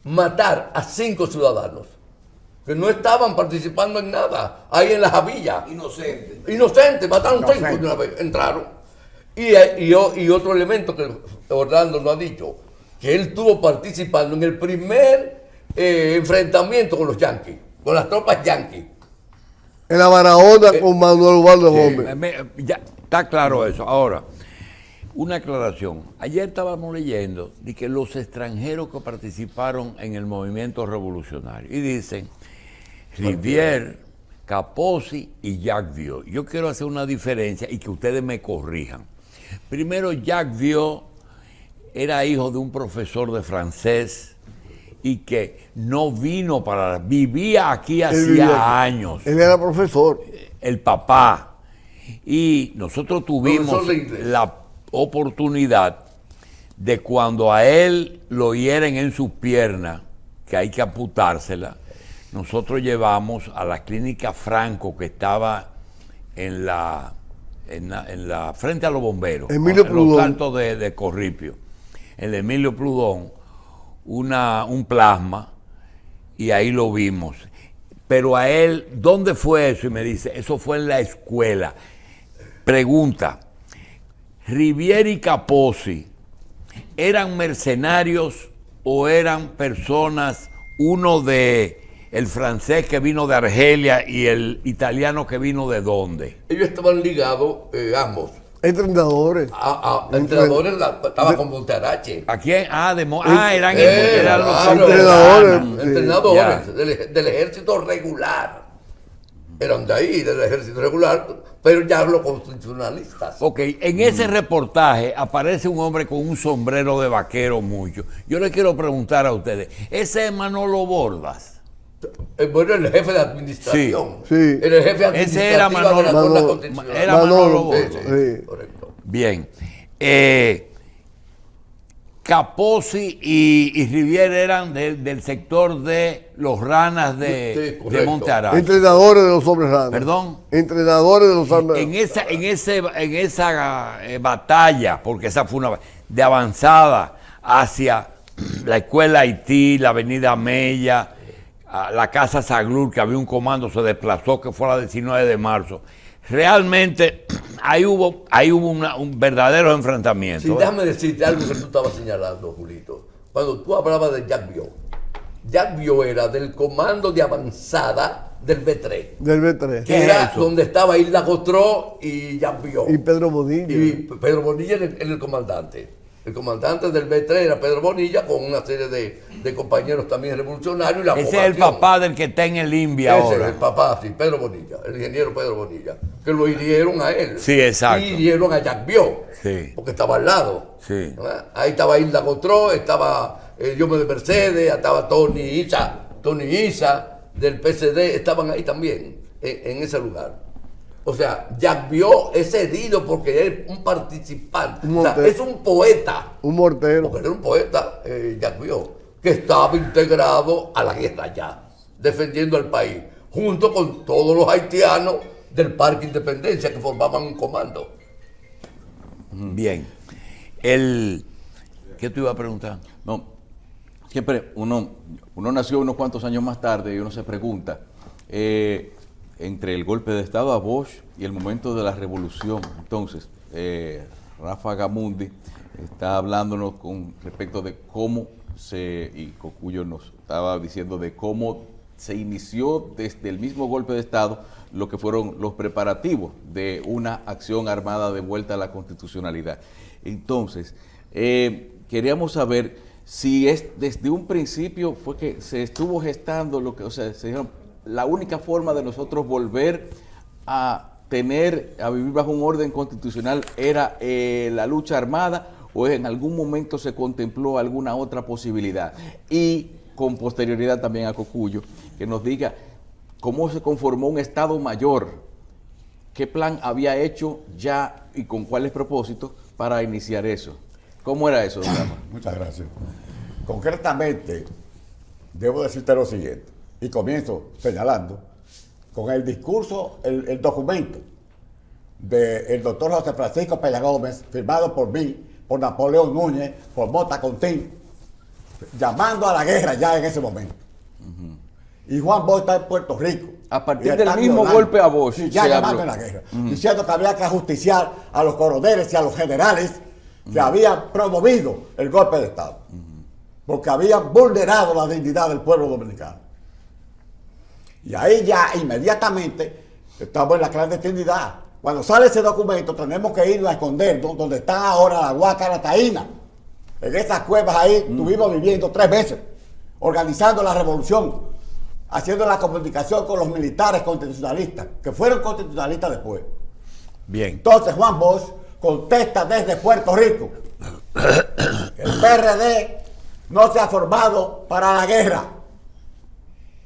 matar a 5 ciudadanos que no estaban participando en nada, ahí en la Javilla. Inocentes, mataron 5 de una vez, entraron. Y otro elemento que Orlando no ha dicho, que él estuvo participando en el primer enfrentamiento con los yanquis, con las tropas yanquis. En la Barahona con Manuel Ubaldo Gómez. Ya está claro eso. Ahora, una aclaración. Ayer estábamos leyendo de que los extranjeros que participaron en el movimiento revolucionario, y dicen Rivière, Capozzi y Jacques Vieux. Yo quiero hacer una diferencia y que ustedes me corrijan. Primero, Jacques Vieux era hijo de un profesor de francés y que no vino vivía aquí hacía años. Él era profesor. El papá. Y nosotros tuvimos Profesor de inglés. la oportunidad de cuando a él lo hieren en sus piernas, que hay que amputársela, nosotros llevamos a la clínica Franco, que estaba en la frente a los bomberos, Emilio en Prudón. los saltos de Corripio, el Emilio Prudón, un plasma, y ahí lo vimos. Pero a él, ¿dónde fue eso? Y me dice, eso fue en la escuela. Pregunta, Rivière y Capozzi, ¿eran mercenarios o eran personas, uno de el francés que vino de Argelia y el italiano que vino de dónde? Ellos estaban ligados, ambos, Entrenadores. Entrenadores estaba con Montarache. ¿A quién? Eran los Claro, entrenadores. entrenadores Ya. del ejército regular. Eran de ahí, del ejército regular, pero ya los constitucionalistas. Ok, en ese reportaje aparece un hombre con un sombrero de vaquero mucho. Yo le quiero preguntar a ustedes, ¿ese es Manolo Bordas? Bueno, el jefe de administración. Sí, sí. Era el jefe Ese era administrativo de la Manolo. Corte Constitucional. Era Manolo Manolo, Bordas. sí. Correcto. Bien. Capozzi y Riviera eran del sector de los ranas Sí, de correcto. Monte Araque. Entrenadores de los hombres raros. Perdón. Entrenadores de los hombres En esa batalla, porque esa fue una de avanzada hacia la escuela Haití, la avenida Mella, la casa Saglur, que había un comando, se desplazó, que fue la 19 de marzo. Realmente ahí hubo un verdadero enfrentamiento. Sí, déjame decirte algo que tú estabas señalando, Julito. Cuando tú hablabas de Jack Bio era del comando de avanzada del B3, del B3. ¿Qué que es era eso? donde estaba Hilda Costró y Jack Bio. Y Pedro Bonilla. Y Pedro Bonilla era el comandante. El comandante del B3 era Pedro Bonilla, con una serie de compañeros también revolucionarios. Y la Ese es el población. papá del que está en el INVI Ese es ahora. el papá, sí, Pedro Bonilla, el ingeniero Pedro Bonilla, que lo hirieron a él. Sí, exacto. Y hirieron a Jack Bio, Sí. porque estaba al lado. Sí. ¿verdad? Ahí estaba Hilda Costró, estaba Diome de Mercedes, estaba Tony Isa del PSD, estaban ahí también, en ese lugar. O sea, Jack Bio es herido porque es un participante, o sea, es un poeta. Un mortero. Porque era un poeta, Jack Bio, que estaba integrado a la guerra ya, defendiendo al país, junto con todos los haitianos del Parque Independencia que formaban un comando. Bien. ¿Qué te iba a preguntar? No, siempre uno nació unos cuantos años más tarde y uno se pregunta, entre el golpe de Estado a Bosch y el momento de la revolución. Entonces, Rafa Gamundi está hablándonos con respecto de cómo y Cocuyo nos estaba diciendo de cómo se inició desde el mismo golpe de Estado lo que fueron los preparativos de una acción armada de vuelta a la constitucionalidad. Entonces, queríamos saber si desde un principio fue que se estuvo gestando lo que, o sea, se dijeron, la única forma de nosotros volver a vivir bajo un orden constitucional era la lucha armada, o en algún momento se contempló alguna otra posibilidad. Y con posterioridad también a Cocuyo, que nos diga cómo se conformó un Estado Mayor, qué plan había hecho ya y con cuáles propósitos para iniciar eso. ¿Cómo era eso, don Rafa? Muchas gracias. Concretamente, debo decirte lo siguiente, y comienzo señalando con el discurso, el documento del doctor José Francisco Peña Gómez, firmado por mí, por Napoleón Núñez, por Mota Contín, llamando a la guerra ya en ese momento. Y Juan Bosch está en Puerto Rico. A partir Y del está mismo violando. golpe a Bosch Sí, ya se llamando habló. a la guerra. Diciendo que había que ajusticiar a los coroneles y a los generales que habían promovido el golpe de Estado. Porque habían vulnerado la dignidad del pueblo dominicano. Y ahí ya inmediatamente estamos en la clandestinidad. Cuando sale ese documento tenemos que irnos a escondernos donde está ahora la Huaca la Taína. En esas cuevas ahí estuvimos viviendo 3 meses, organizando la revolución, haciendo la comunicación con los militares constitucionalistas, que fueron constitucionalistas después. Bien. Entonces Juan Bosch contesta desde Puerto Rico. El PRD no se ha formado para la guerra,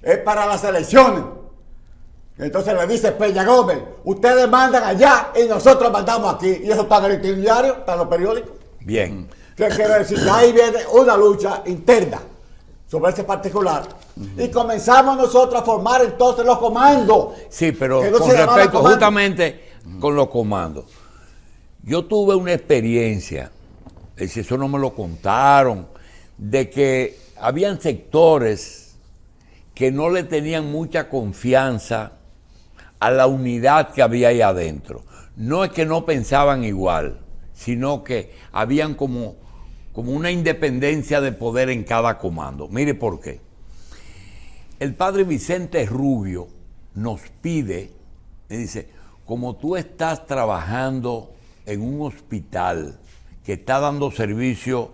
es para las elecciones. Entonces le dice Peña Gómez, ustedes mandan allá y nosotros mandamos aquí. Y eso está en el itinerarios, está en los periódicos. Bien. ¿Qué quiere decir? Que ahí viene una lucha interna sobre ese particular. Y comenzamos nosotros a formar entonces los comandos. Sí, pero Que no con se llamaban respecto comandos. justamente con los comandos. Yo tuve una experiencia, si eso no me lo contaron, de que habían sectores que no le tenían mucha confianza a la unidad que había ahí adentro. No es que no pensaban igual, sino que habían como una independencia de poder en cada comando. Mire por qué. El padre Vicente Rubio nos pide, me dice, como tú estás trabajando en un hospital que está dando servicio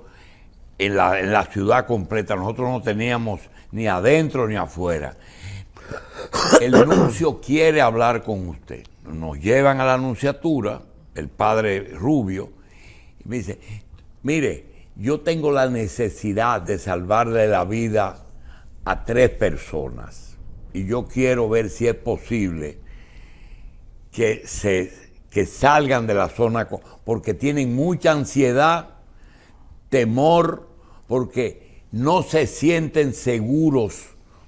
en la ciudad completa. Nosotros no teníamos ni adentro ni afuera. El nuncio quiere hablar con usted. Nos llevan a la nunciatura, el padre Rubio, y me dice, mire, yo tengo la necesidad de salvarle la vida a 3 personas y yo quiero ver si es posible que salgan de la zona porque tienen mucha ansiedad, temor, porque no se sienten seguros,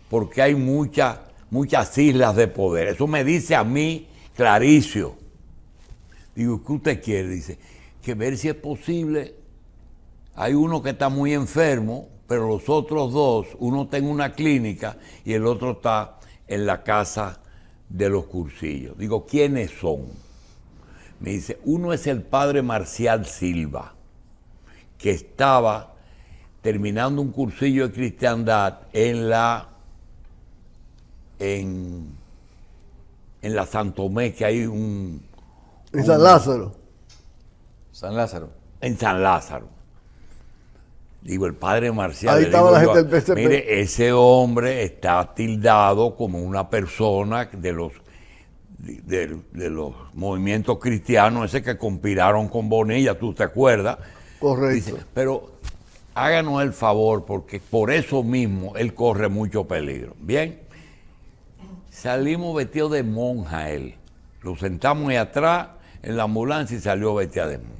porque hay muchas islas de poder. Eso me dice a mí Claricio. Digo, ¿qué usted quiere? Dice, que ver si es posible. Hay uno que está muy enfermo, pero los otros 2, uno está en una clínica y el otro está en la casa de los cursillos. Digo, ¿quiénes son? Me dice, uno es el padre Marcial Silva, que estaba terminando un cursillo de cristiandad en la Santomé, que hay En San Lázaro. San Lázaro. en San Lázaro. Digo, el padre Marcial. Ahí le estaba digo la gente del PCP. Mire, ese hombre está tildado como una persona de los movimientos cristianos, ese que conspiraron con Bonilla, ¿tú te acuerdas? Correcto. Dice, pero háganos el favor, porque por eso mismo él corre mucho peligro. Bien, salimos vestidos de monja él. Lo sentamos ahí atrás en la ambulancia y salió vestida de monja.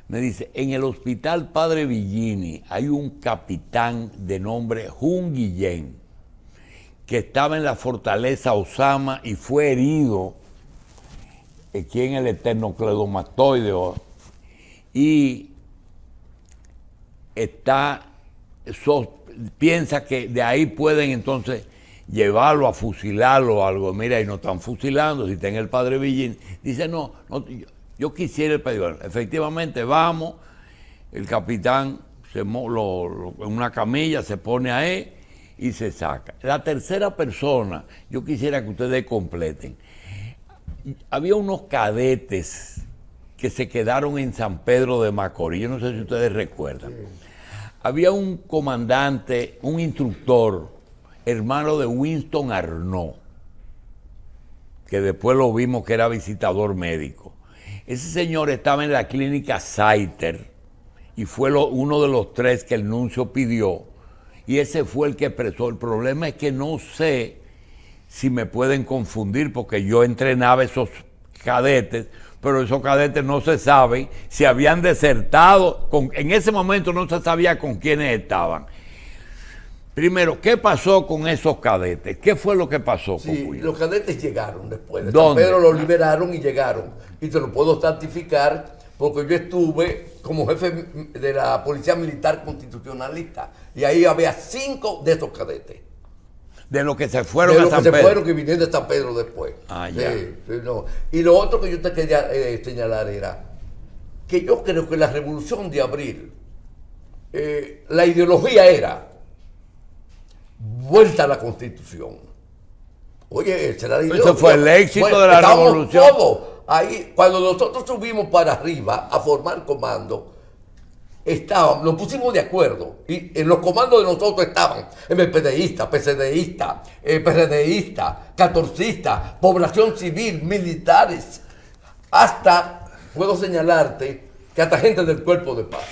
Me dice, en el hospital Padre Villini hay un capitán de nombre Jun Guillén, que estaba en la fortaleza Osama y fue herido aquí en el esternocleidomastoide y piensa que de ahí pueden entonces llevarlo a fusilarlo o algo. Mira, y no están fusilando, si está en el Padre Villini. Dice, no, yo quisiera el pedido. Efectivamente, vamos, el capitán en una camilla se pone ahí y se saca. La tercera persona, yo quisiera que ustedes completen. Había unos cadetes que se quedaron en San Pedro de Macorís, yo no sé si ustedes recuerdan. Había un comandante, un instructor, hermano de Winston Arnaud, que después lo vimos que era visitador médico. Ese señor estaba en la clínica Saiter y fue uno de los 3 que el nuncio pidió, y ese fue el que expresó. El problema es que no sé si me pueden confundir, porque yo entrenaba esos cadetes, pero esos cadetes no se sabe si habían desertado, en ese momento no se sabía con quiénes estaban. Primero, ¿qué pasó con esos cadetes? ¿Qué fue lo que pasó? Sí, Cocuyo? los cadetes llegaron después. De San ¿Dónde? Pedro los liberaron y llegaron. Y te lo puedo certificar porque yo estuve como jefe de la Policía Militar Constitucionalista. Y ahí había 5 de esos cadetes. De los que se fueron De a los San que se Pedro. fueron, que vinieron de San Pedro después. Ah, ya. Sí, no. Y lo otro que yo te quería señalar era que yo creo que la Revolución de Abril, la ideología era vuelta a la Constitución. Oye, será la ideología. Ese fue el éxito Bueno, de la estábamos Revolución. todos ahí, cuando nosotros subimos para arriba a formar comando, nos pusimos de acuerdo, y en los comandos de nosotros estaban MPDista, PCDista, PRDista, catorcista, población civil, militares, hasta, puedo señalarte, que hasta gente del Cuerpo de Paz,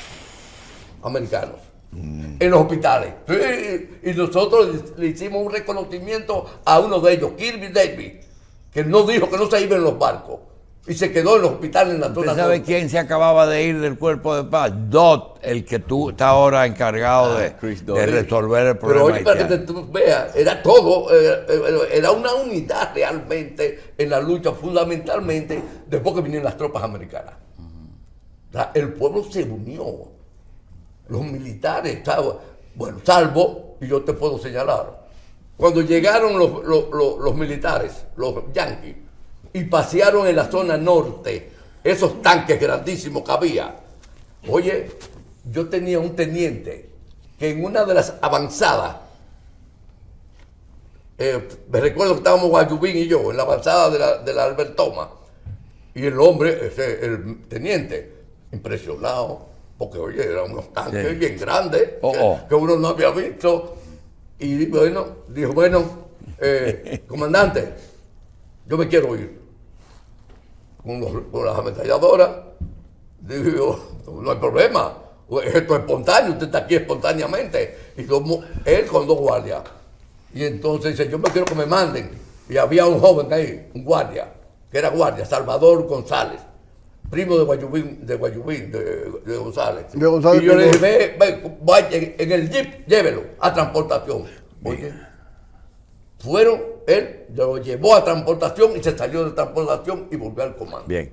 americanos, en los hospitales. Sí, y nosotros le hicimos un reconocimiento a uno de ellos, Kirby Davis, que nos dijo que no se iba en los barcos. Y se quedó en los hospitales en la zona. ¿Usted sabe norte. quién se acababa de ir del Cuerpo de Paz? Dot, el que está ahora encargado Chris de Dodd. resolver el Pero problema oye, para que haitiano. tú veas, era todo, era una unidad realmente en la lucha, fundamentalmente después que vinieron las tropas americanas. O sea, el pueblo se unió, los militares, bueno, salvo, y yo te puedo señalar, cuando llegaron los militares, los yanquis, y pasearon en la zona norte esos tanques grandísimos que había. Oye, yo tenía un teniente que en una de las avanzadas, me recuerdo que estábamos Guayubín y yo, en la avanzada de la Albert Thomas, Y el hombre, el teniente, impresionado, porque oye, eran unos tanques Sí. bien grandes Oh. que uno no había visto. Y bueno, dijo, comandante, yo me quiero ir. Con las ametralladoras, digo, no hay problema, esto es espontáneo, usted está aquí espontáneamente. Y él con 2 guardias. Y entonces dice, yo me quiero que me manden. Y había un joven ahí, un guardia, que era guardia, Salvador González, primo de Guayubín, de González. De González y yo le Pinto. dije, vaya en el jeep, llévelo a transportación. Oye, él lo llevó a transportación y se salió de transportación y volvió al comando. Bien.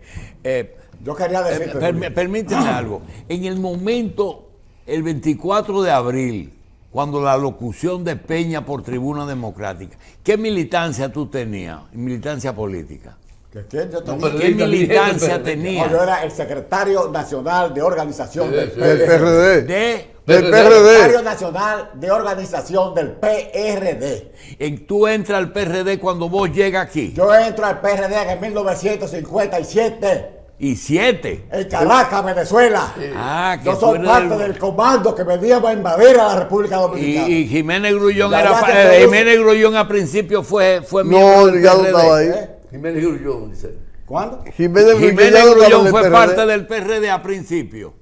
Yo quería decirte, Permíteme algo. En el momento, el 24 de abril, cuando la locución de Peña por Tribuna Democrática, ¿qué militancia tú tenías? Militancia política. que quién yo tenía. pero ¿Qué ahorita militancia dirigente, tenía? No, yo era el secretario nacional de organización Sí, del sí. Del PRD. PRD. De, Del Secretario PRD. nacional de organización del PRD. tú entras al PRD cuando vos llegas aquí. Yo entro al PRD en 1957 Y 7. en Caracas, Venezuela. Ah, que Yo tú soy eres parte del comando que veníamos a invadir a la República Dominicana. Y Jiménez Grullón Ya, era ya se pa- produce. Jiménez Grullón al principio fue No, miembro del ya no PRD. estaba ahí. ¿Eh? Jiménez Grullón, dice. ¿Cuándo? Jiménez Jiménez Grullón Grullón del fue PRD. parte del PRD a principio.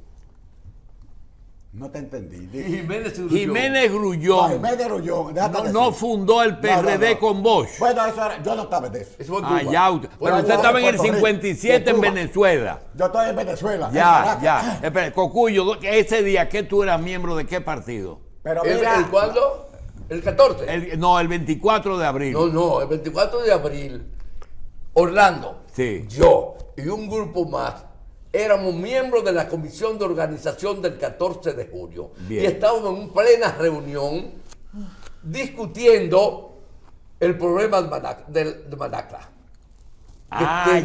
No te entendí. Jiménez Grullón. Jiménez No, Grullón Jiménez Grullón, déjate no, decir. no fundó el PRD con Bosch. Bueno, eso era, yo no estaba en eso. Eso fue en Cuba. Allá, pero usted yo estaba en de el Puerto Rico, 57 de en Cuba. Venezuela. Yo estoy en Venezuela. en Ya, Caracas. ya. Espera, Cocuyo, ese día, ¿qué tú eras miembro de qué partido? Pero ¿El mira, cuándo? ¿El 14? El 24 de abril. No, el 24 de abril, Orlando, Sí. yo y un grupo más éramos miembros de la Comisión de Organización del 14 de julio. Bien. Y estábamos en una plena reunión discutiendo el problema de Manacla.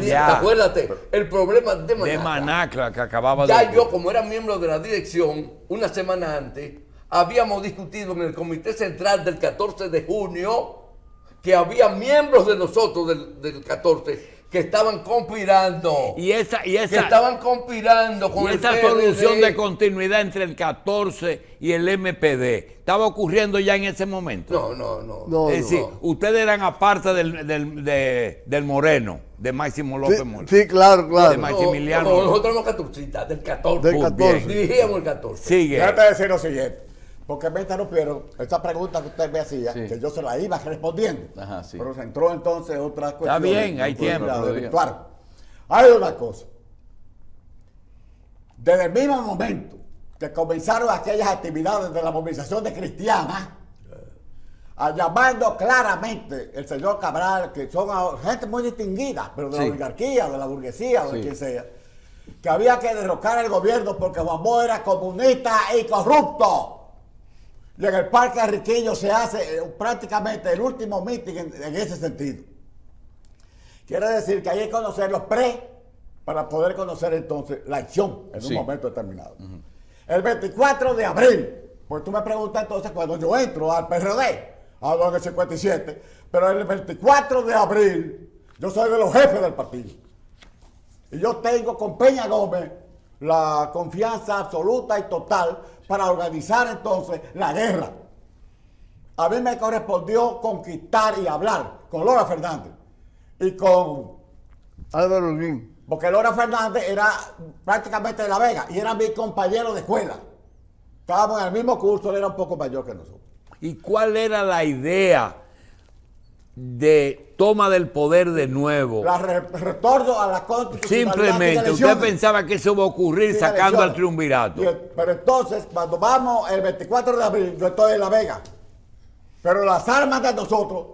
Ya. Acuérdate, el problema de Manacla. De Manacla, que acababa Ya de... yo, como era miembro de la dirección, una semana antes, habíamos discutido en el Comité Central del 14 de junio que había miembros de nosotros del 14 que estaban conspirando. Y esa que estaban conspirando con y el esa PRD. solución de continuidad entre el 14 y el MPD, ¿estaba ocurriendo ya en ese momento? No, Es decir, ustedes eran aparte del Moreno, de Máximo López Moreno. Sí, claro, De claro. Maximiliano. No, nosotros éramos 14, del 14. Del 14. Dirigíamos el 14. Sigue. déjate decir lo siguiente. Porque me interrumpieron esa pregunta que usted me hacía, Sí. que yo se la iba respondiendo. Ajá, sí. Pero se entró entonces otras cuestiones. bien, hay no puedo tiempo, hablar de todavía. virtual. Hay una cosa. Desde el mismo momento que comenzaron aquellas actividades de la movilización de cristianas, llamando claramente el señor Cabral, que son gente muy distinguida, pero de la Sí. oligarquía, de la burguesía, o de Sí. quien sea, que había que derrocar el gobierno porque Juan Bosch era comunista y corrupto. Y en el Parque Riquillo se hace prácticamente el último meeting en ese sentido. Quiere decir que hay que conocer los para poder conocer entonces la acción en Sí. un momento determinado. El 24 de abril, pues tú me preguntas entonces cuando yo entro al PRD, hablo en el 57, pero el 24 de abril yo soy de los jefes del partido. Y yo tengo con Peña Gómez la confianza absoluta y total para organizar entonces la guerra. A mí me correspondió conquistar y hablar con Lora Fernández y con... Álvaro Holguín. Porque Lora Fernández era prácticamente de La Vega y era mi compañero de escuela. Estábamos en el mismo curso, él era un poco mayor que nosotros. ¿Y cuál era la idea de toma del poder de nuevo? Retorno a la constitucionalidad. sin Simplemente, usted elecciones. pensaba que eso iba a ocurrir Sin sacando al elecciones. triunvirato. Pero entonces, cuando vamos el 24 de abril, yo estoy en La Vega. Pero las armas de nosotros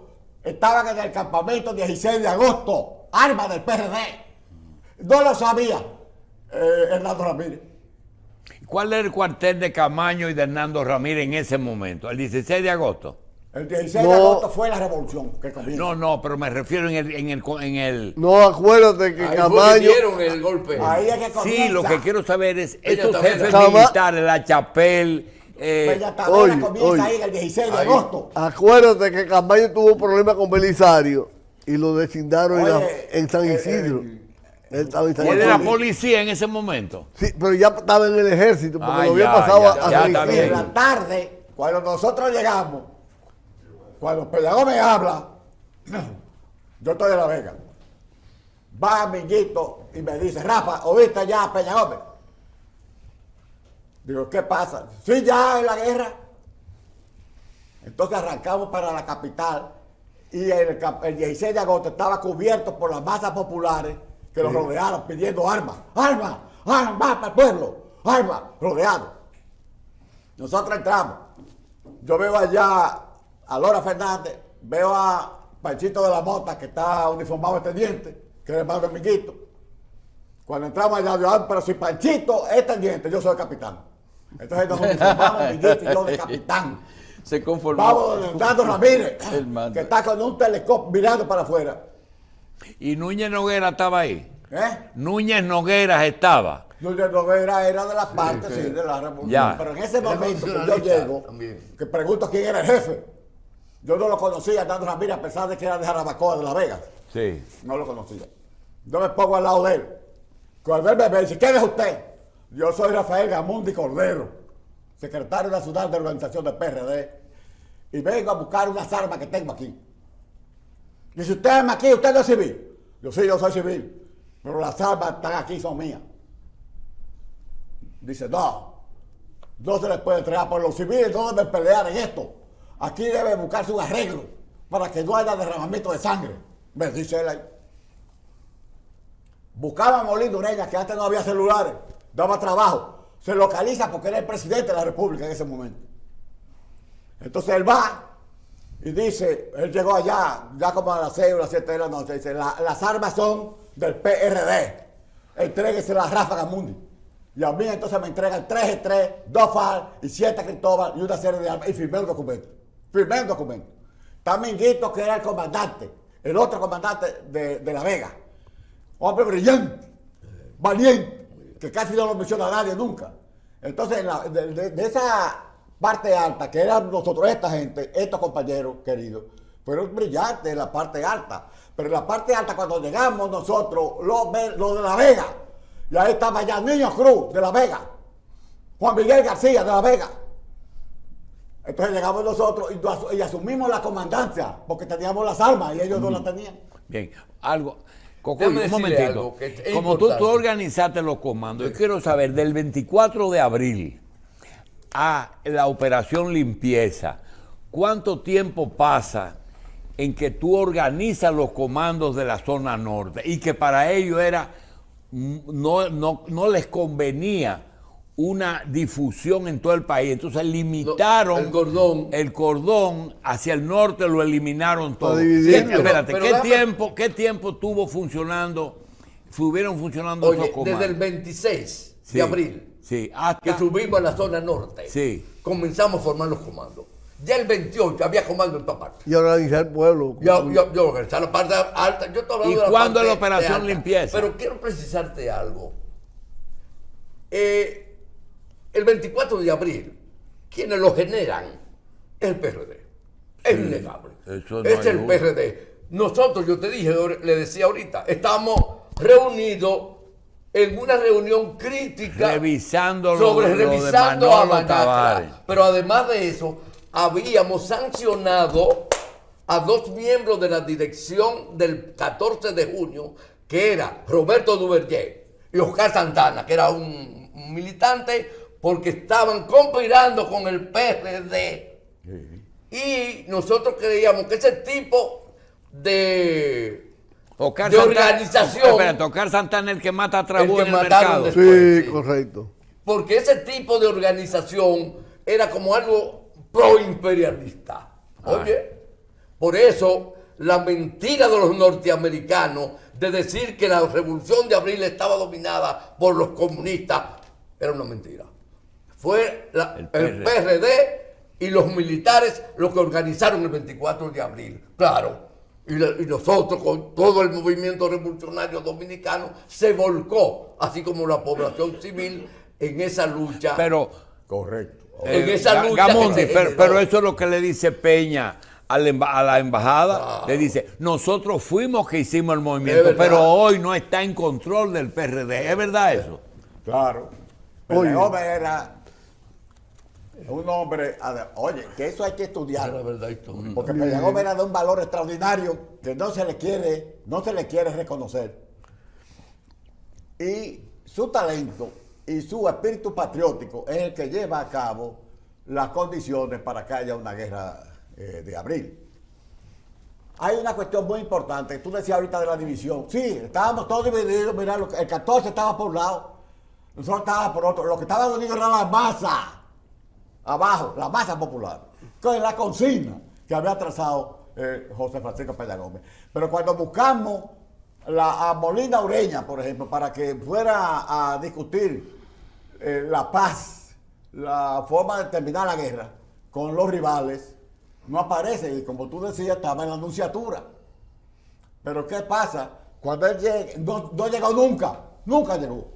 estaban en el campamento 16 de agosto. Armas del PRD. No lo sabía Hernando Ramírez. ¿Cuál era el cuartel de Camaño y de Hernando Ramírez en ese momento? ¿El 16 de agosto? El 16 de No. agosto fue la revolución que comienza. No, pero me refiero en el... No, acuérdate que Ahí fue que Camaño. dieron el golpe. Ahí es que comienza. Sí, lo que quiero saber es Ella estos también, jefes Cama- militares, la Chapelle, Peña Tavera oye, comienza oye. ahí el 16 de Ahí. agosto. Acuérdate que Camaño tuvo problemas con Belisario y lo designaron Oye, en San Isidro. Él estaba en San ¿Y él era Antonio. policía en ese momento? Sí, pero ya estaba en el ejército, porque Ah, lo había ya, pasado ya, a ya San está Y Isidro. en la tarde, cuando nosotros llegamos, cuando Peñagó me habla, yo estoy de La Vega. Va Minguito y me dice, Rafa, ¿oíste ya a Peña Gómez? Digo, ¿qué pasa? Sí, ya en la guerra. Entonces arrancamos para la capital y el 16 de agosto estaba cubierto por las masas populares que lo rodearon pidiendo armas, armas, armas para el pueblo, armas, rodeados. Nosotros entramos. Yo veo allá a Lora Fernández, veo a Panchito de la Mota, que está uniformado de teniente, que es hermano de Minguito. Cuando entramos allá, yo, pero si Panchito es teniente, yo soy capitán. Entonces nos uniformamos Minguito y yo de capitán. Se conformó. Vamos donde Hernando Ramírez, El mando. que está con un telescopio mirando para afuera. ¿Y Núñez Noguera estaba ahí? ¿Eh? Núñez Noguera estaba. Núñez Noguera era de la parte, sí, de la revolución. Ya. Pero en ese Era momento que yo nacionalista llego, también. que pregunto quién era el jefe, yo no lo conocía, Hernando Ramírez, a pesar de que era de Jarabacoa, de La Vega. Sí. No lo conocía. Yo me pongo al lado de él. Cuando él me dice, ¿quién es usted? Yo soy Rafael Gamundi Cordero, secretario nacional de organización del PRD, y vengo a buscar unas armas que tengo aquí. Dice, ¿usted es aquí? ¿Usted no es civil? Yo sí, yo soy civil, pero las armas están aquí, son mías. Dice, no se les puede entregar, por los civiles no deben pelear en esto. Aquí debe buscarse un arreglo para que no haya derramamiento de sangre. Me dice él ahí. Buscaba a Molino Ureña, que antes no había celulares, daba trabajo. Se localiza porque era el presidente de la República en ese momento. Entonces él va y dice, él llegó allá, ya como a las 6 o las 7 de la noche, dice, las armas son del PRD, entréguese la Rafa Gamundi. Y a mí entonces me entregan 3 G3, 2 FARC y 7 Cristóbal y una serie de armas. Y firmé un documento. Está Minguito, que era el comandante, el otro comandante de La Vega. Hombre brillante, valiente, que casi no lo menciona a nadie nunca. Entonces, de esa parte alta, que eran nosotros, esta gente, estos compañeros queridos, fueron brillantes en la parte alta. Pero en la parte alta, cuando llegamos nosotros, los de La Vega, y ahí estaba ya Niño Cruz de La Vega, Juan Miguel García de La Vega. Entonces llegamos nosotros y asumimos la comandancia, porque teníamos las armas y ellos no las tenían. Bien, algo. Cocoy, Déjame un decirle momentito. algo que es Como tú importante. organizaste los comandos, yo quiero saber, del 24 de abril a la operación limpieza, ¿cuánto tiempo pasa en que tú organizas los comandos de la zona norte y que para ello no les convenía una difusión en todo el país? Entonces limitaron el cordón. cordón hacia el norte, lo eliminaron todo. Para dividir. Espérate, Pero ¿qué tiempo estuvieron funcionando esos Oye, comandos? desde el 26 Sí, de abril, sí, hasta que subimos a la zona norte, Sí. comenzamos a formar los comandos. Ya el 28 había comando en todas partes. Y organizar el pueblo. Yo organizar la parte alta. Yo estoy hablando ¿Y de la cuándo parte la operación alta. limpieza? Pero quiero precisarte algo. El 24 de abril, quienes lo generan es el PRD. Es innegable. eso no Es hay el duda. PRD. Nosotros, yo te dije, le decía ahorita, estamos reunidos en una reunión crítica Revisando revisando lo de a Manolo Tavares. Manacra. Pero además de eso, habíamos sancionado a 2 miembros de la dirección del 14 de junio, que era Roberto Duverger y Oscar Santana, que era un militante, porque estaban conspirando con el PRD. Y nosotros creíamos que ese tipo de organización, Espérate, Oscar Santana, el que mata a Trabó El que en el mataron mercado. de- Sí, correcto. porque ese tipo de organización era como algo proimperialista. Oye, por eso la mentira de los norteamericanos de decir que la revolución de abril estaba dominada por los comunistas era una mentira. Fue el PRD y los militares los que organizaron el 24 de abril. Claro, y nosotros con todo el movimiento revolucionario dominicano se volcó, así como la población civil, en esa lucha. Pero Correcto. En esa lucha Gamundi, que se generó. pero eso es lo que le dice Peña a la embajada, le dice, nosotros fuimos que hicimos el Es movimiento, verdad. pero hoy no está en control del PRD. ¿Es verdad eso? Claro. Oye. Peña Gómez era un hombre, oye, que eso hay que Era estudiarlo. verdad y todo. Porque Peña Gómez era de un valor extraordinario que no se le quiere reconocer. Y su talento y su espíritu patriótico es el que lleva a cabo las condiciones para que haya una guerra de abril. Hay una cuestión muy importante. Tú decías ahorita de la división. Sí, estábamos todos divididos. Mira, el 14 estaba por un lado, nosotros estábamos por otro. Lo que estaban unidos era la masa. Abajo, la masa popular. Con la consigna que había trazado José Francisco Peña Gómez. Pero cuando buscamos a Molina Ureña, por ejemplo, para que fuera a discutir la paz, la forma de terminar la guerra con los rivales, no aparece. Y como tú decías, estaba en la anunciatura. Pero ¿qué pasa? Cuando él llega, no llegó nunca llegó.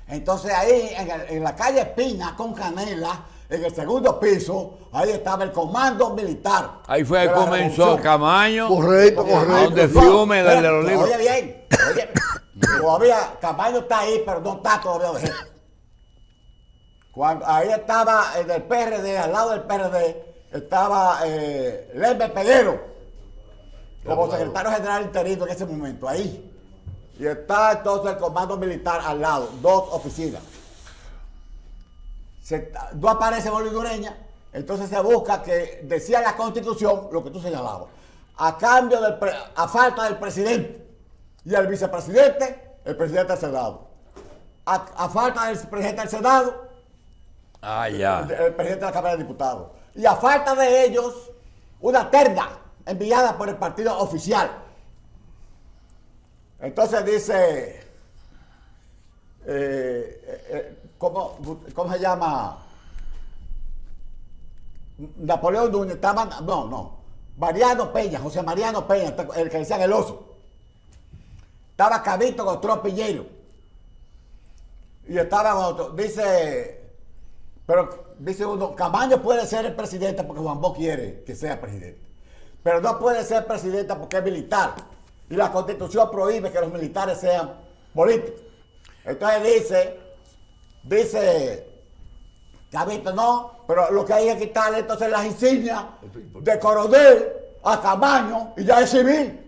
Entonces ahí en la calle Espina con Canela, en el segundo piso, ahí estaba el comando militar. Ahí fue de que la comenzó revolución. Camaño. Correcto, A correcto. donde Fiume, del de espérate, los libros. Oye bien, oye, todavía Camaño está ahí, pero no está todavía de jefe. Cuando ahí estaba en el PRD, al lado del PRD, estaba Lembe Peguero, como secretario general interino en ese momento, ahí. Y está entonces el comando militar al lado, dos oficinas. No aparece Molina Ureña, entonces se busca que decía la Constitución lo que tú señalabas. A cambio a falta del presidente y el vicepresidente, el presidente del Senado. A falta del presidente del Senado, Ah, ya. el presidente de la Cámara de Diputados. Y a falta de ellos, una terna enviada por el partido oficial. Entonces dice, ¿cómo se llama? Napoleón Núñez estaba, Mariano Peña, José Mariano Peña, el que decían el oso. Estaba Cabito con Piñero. Y estaban otros. Dice uno, Camaño puede ser el presidente porque Juan Bosch quiere que sea presidente. Pero no puede ser presidente porque es militar. Y la Constitución prohíbe que los militares sean políticos. Entonces dice Cabito, no, pero lo que hay que quitarle entonces las insignias de coronel a Camaño y ya es civil.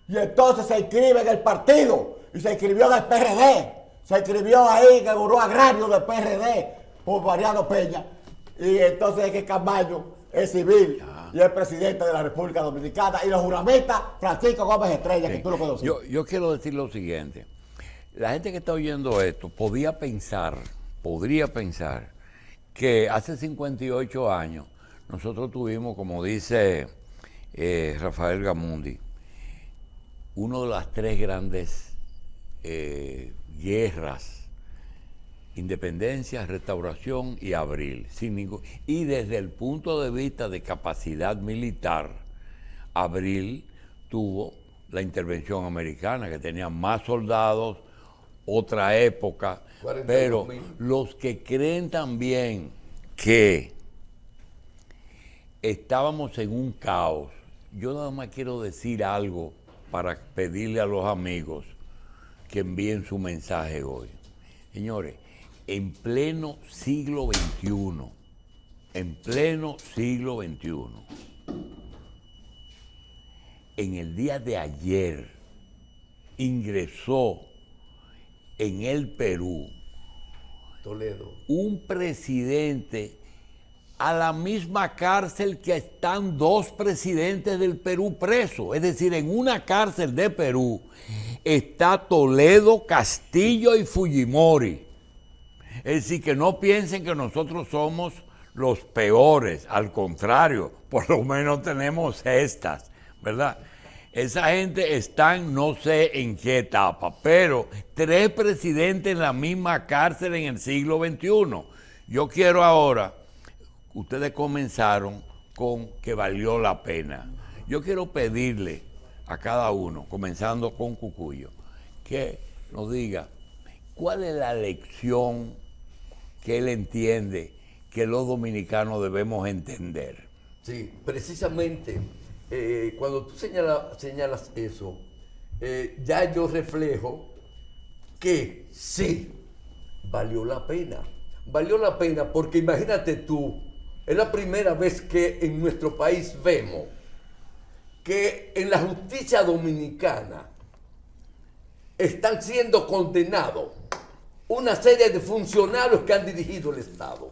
Y entonces se inscribe en el partido y se inscribió en el PRD. Se inscribió ahí en el buró agrario del PRD por Mariano Peña. Y entonces es que Camaño es civil y es presidente de la República Dominicana. Y lo juramenta Francisco Gómez Estrella, que tú lo conoces. Yo quiero decir lo siguiente. La gente que está oyendo esto podría pensar que hace 58 años nosotros tuvimos, como dice Rafael Gamundi, una de las tres grandes guerras: Independencia, Restauración y Abril. Y desde el punto de vista de capacidad militar, Abril tuvo la intervención americana, que tenía más soldados, otra época, 42.000. pero los que creen también que estábamos en un caos, yo nada más quiero decir algo para pedirle a los amigos que envíen su mensaje hoy. Señores, en pleno siglo XXI, en el día de ayer ingresó en el Perú Toledo. un presidente a la misma cárcel que están dos presidentes del Perú presos. Es decir, en una cárcel de Perú está Toledo, Castillo y Fujimori. Es decir, que no piensen que nosotros somos los peores, al contrario, por lo menos tenemos estas, ¿verdad? Esa gente está no sé en qué etapa, pero tres presidentes en la misma cárcel en el siglo XXI. Yo quiero ahora, ustedes comenzaron con que valió la pena. Yo quiero pedirle a cada uno, comenzando con Cucuyo, que nos diga cuál es la lección que él entiende que los dominicanos debemos entender. Sí, precisamente cuando tú señalas eso, ya yo reflejo que sí, valió la pena. Valió la pena porque imagínate tú, es la primera vez que en nuestro país vemos que en la justicia dominicana están siendo condenados una serie de funcionarios que han dirigido el Estado.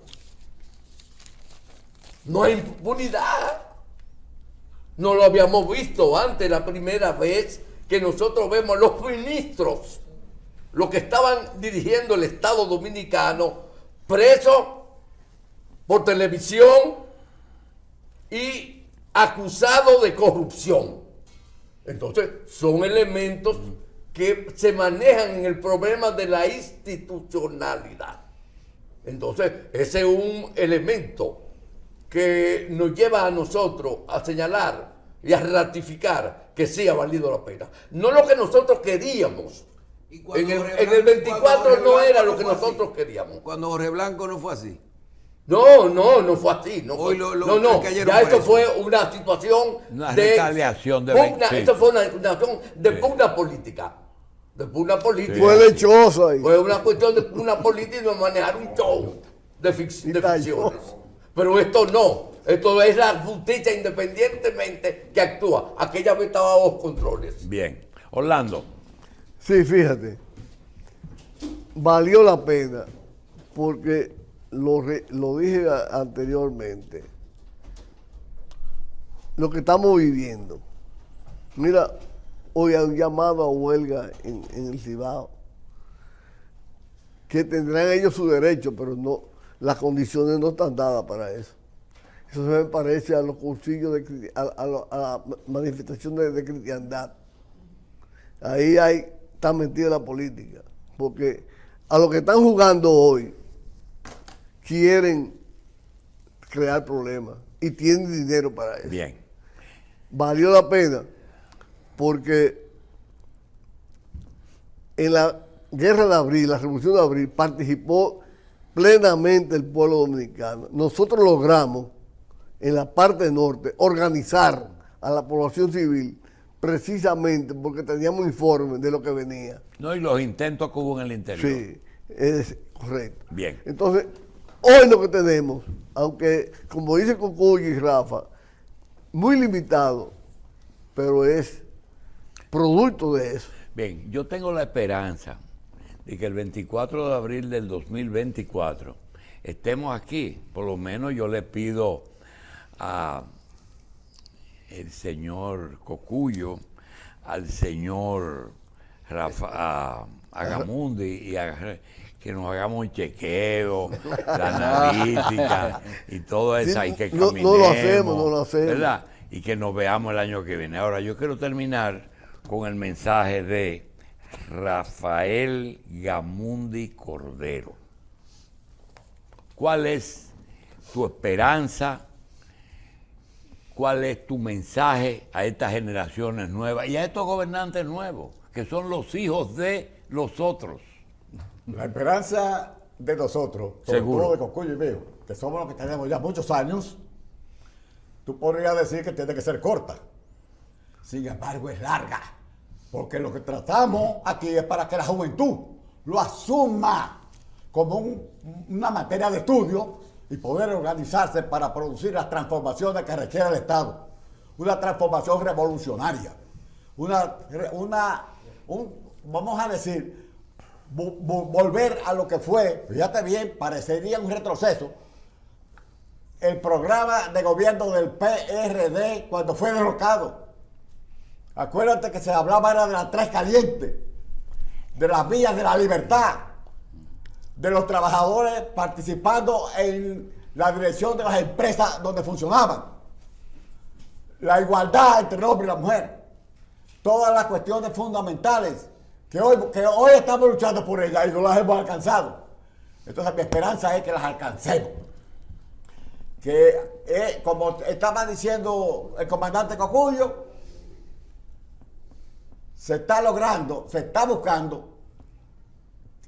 No hay impunidad. No lo habíamos visto antes, la primera vez que nosotros vemos los ministros, los que estaban dirigiendo el Estado dominicano, presos por televisión y acusados de corrupción. Entonces, son elementos que se manejan en el problema de la institucionalidad. Entonces, ese es un elemento que nos lleva a nosotros a señalar y a ratificar que sí ha valido la pena. No lo que nosotros queríamos. Y En el Jorge 24 Jorge no era Blanco lo que fue nosotros así. queríamos. Cuando Jorge Blanco no fue así. No fue así. No, Hoy fue, lo no, cayeron ya eso presos. fue una situación Una de retaliación de pugna, sí. esto fue una situación de Sí. pugna política. De pugna política. Fue lechoso ahí. Fue una cuestión de pugna política y de manejar un show de ficciones. Pero esto no. Esto es la justicia independientemente que actúa. Aquella vez estaba bajo controles. Bien. Orlando, Sí, fíjate. Valió la pena porque lo dije anteriormente. Lo que estamos viviendo. Mira, hoy hay un llamado a huelga en el Cibao. Que tendrán ellos su derecho, pero no, las condiciones no están dadas para eso. Eso se me parece a los cursillos, a la manifestación de cristiandad. Ahí está metida la política, porque a los que están jugando hoy quieren crear problemas y tienen dinero para eso. bien. Valió la pena porque en la guerra de abril, la revolución de abril, participó plenamente el pueblo dominicano. Nosotros logramos en la parte norte organizar a la población civil precisamente porque teníamos informes de lo que venía. No, y los intentos que hubo en el interior. Sí, es correcto. Bien. Entonces, hoy lo que tenemos, aunque como dice Cocuyo y Rafa, muy limitado, pero es producto de eso. Bien, yo tengo la esperanza de que el 24 de abril del 2024 estemos aquí. Por lo menos yo le pido a el señor Cocuyo, al señor Rafa, a Gamundi, que nos hagamos un chequeo, la analítica y todo eso, Sí, y que no caminemos, lo hacemos. ¿verdad? Y que nos veamos el año que viene. Ahora, yo quiero terminar con el mensaje de Rafael Gamundi Cordero. ¿Cuál es tu esperanza? ¿Cuál es tu mensaje a estas generaciones nuevas y a estos gobernantes nuevos, que son los hijos de los otros? La esperanza de nosotros, sobre Seguro. todo de Cocuyo y mío, que somos los que tenemos ya muchos años, tú podrías decir que tiene que ser corta. Sin embargo, es larga. Porque lo que tratamos aquí es para que la juventud lo asuma como una materia de estudio y poder organizarse para producir las transformaciones que requiere el Estado. Una transformación revolucionaria. Vamos a decir, volver a lo que fue, fíjate bien, parecería un retroceso, el programa de gobierno del PRD cuando fue derrocado. Acuérdate que se hablaba era de las tres calientes, de las vías de la libertad, de los trabajadores participando en la dirección de las empresas donde funcionaban, la igualdad entre el hombre y la mujer, todas las cuestiones fundamentales que hoy estamos luchando por ellas y no las hemos alcanzado. Entonces mi esperanza es que las alcancemos. Que como estaba diciendo el comandante Cocuyo, se está logrando, se está buscando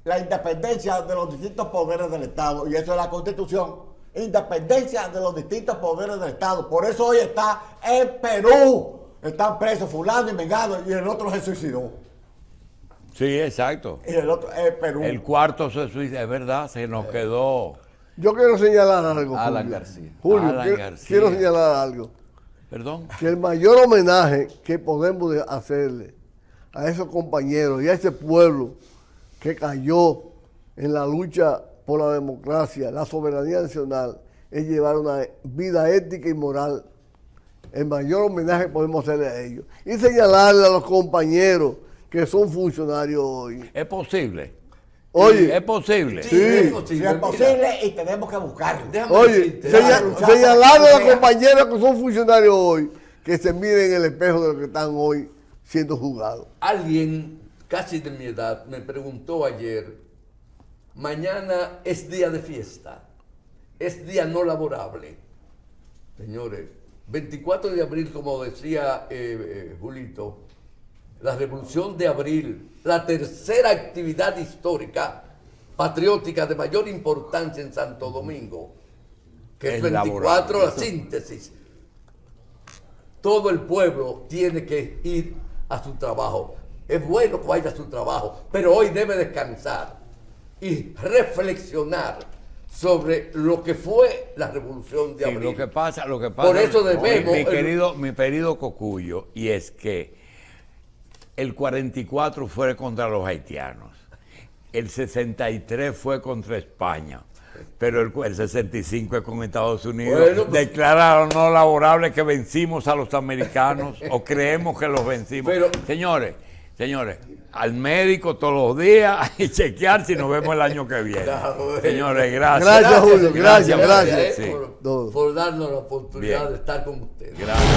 la independencia de los distintos poderes del Estado, y eso es la Constitución independencia de los distintos poderes del Estado. Por eso hoy está en Perú. Están presos fulano y mengano y el otro se suicidó. Sí, exacto. Y el otro es Perú. El cuarto se suicidó, es verdad, se nos quedó. Yo quiero señalar algo. Alan Julio. García. Julio, Alan García. quiero señalar algo. Perdón. Que el mayor homenaje que podemos hacerle a esos compañeros y a ese pueblo que cayó en la lucha por la democracia, la soberanía nacional, es llevar una vida ética y moral. El mayor homenaje que podemos hacerle a ellos. Y señalarle a los compañeros que son funcionarios hoy. Es posible. Oye, Es posible. Sí, es posible. Si es Mira, posible y tenemos que buscarlo. déjame oye, decirte, señalarle a los compañeros que son funcionarios hoy que se miren en el espejo de los que están hoy siendo juzgados. Alguien casi de mi edad me preguntó ayer, mañana es día de fiesta, es día no laborable. Señores, 24 de abril, como decía Julito, la Revolución de Abril, la tercera actividad histórica patriótica de mayor importancia en Santo Domingo, que es Es 24, la laborable. síntesis. Todo el pueblo tiene que ir a su trabajo. Es bueno que vaya a su trabajo, pero hoy debe descansar y reflexionar sobre lo que fue la Revolución de Sí, Abril. lo que pasa, Por eso debemos- mi querido Cocuyo, y es que el 44 fue contra los haitianos, el 63 fue contra España, pero el 65 es con Estados Unidos. Bueno, pues- Declararon no laborable que vencimos a los americanos o creemos que los vencimos. Pero- señores, al médico todos los días y chequear si nos vemos el año que viene. Claro, Señores, gracias. Gracias, Julio, gracias, Gracias, Sí. por darnos la oportunidad Bien. de estar con ustedes. Gracias.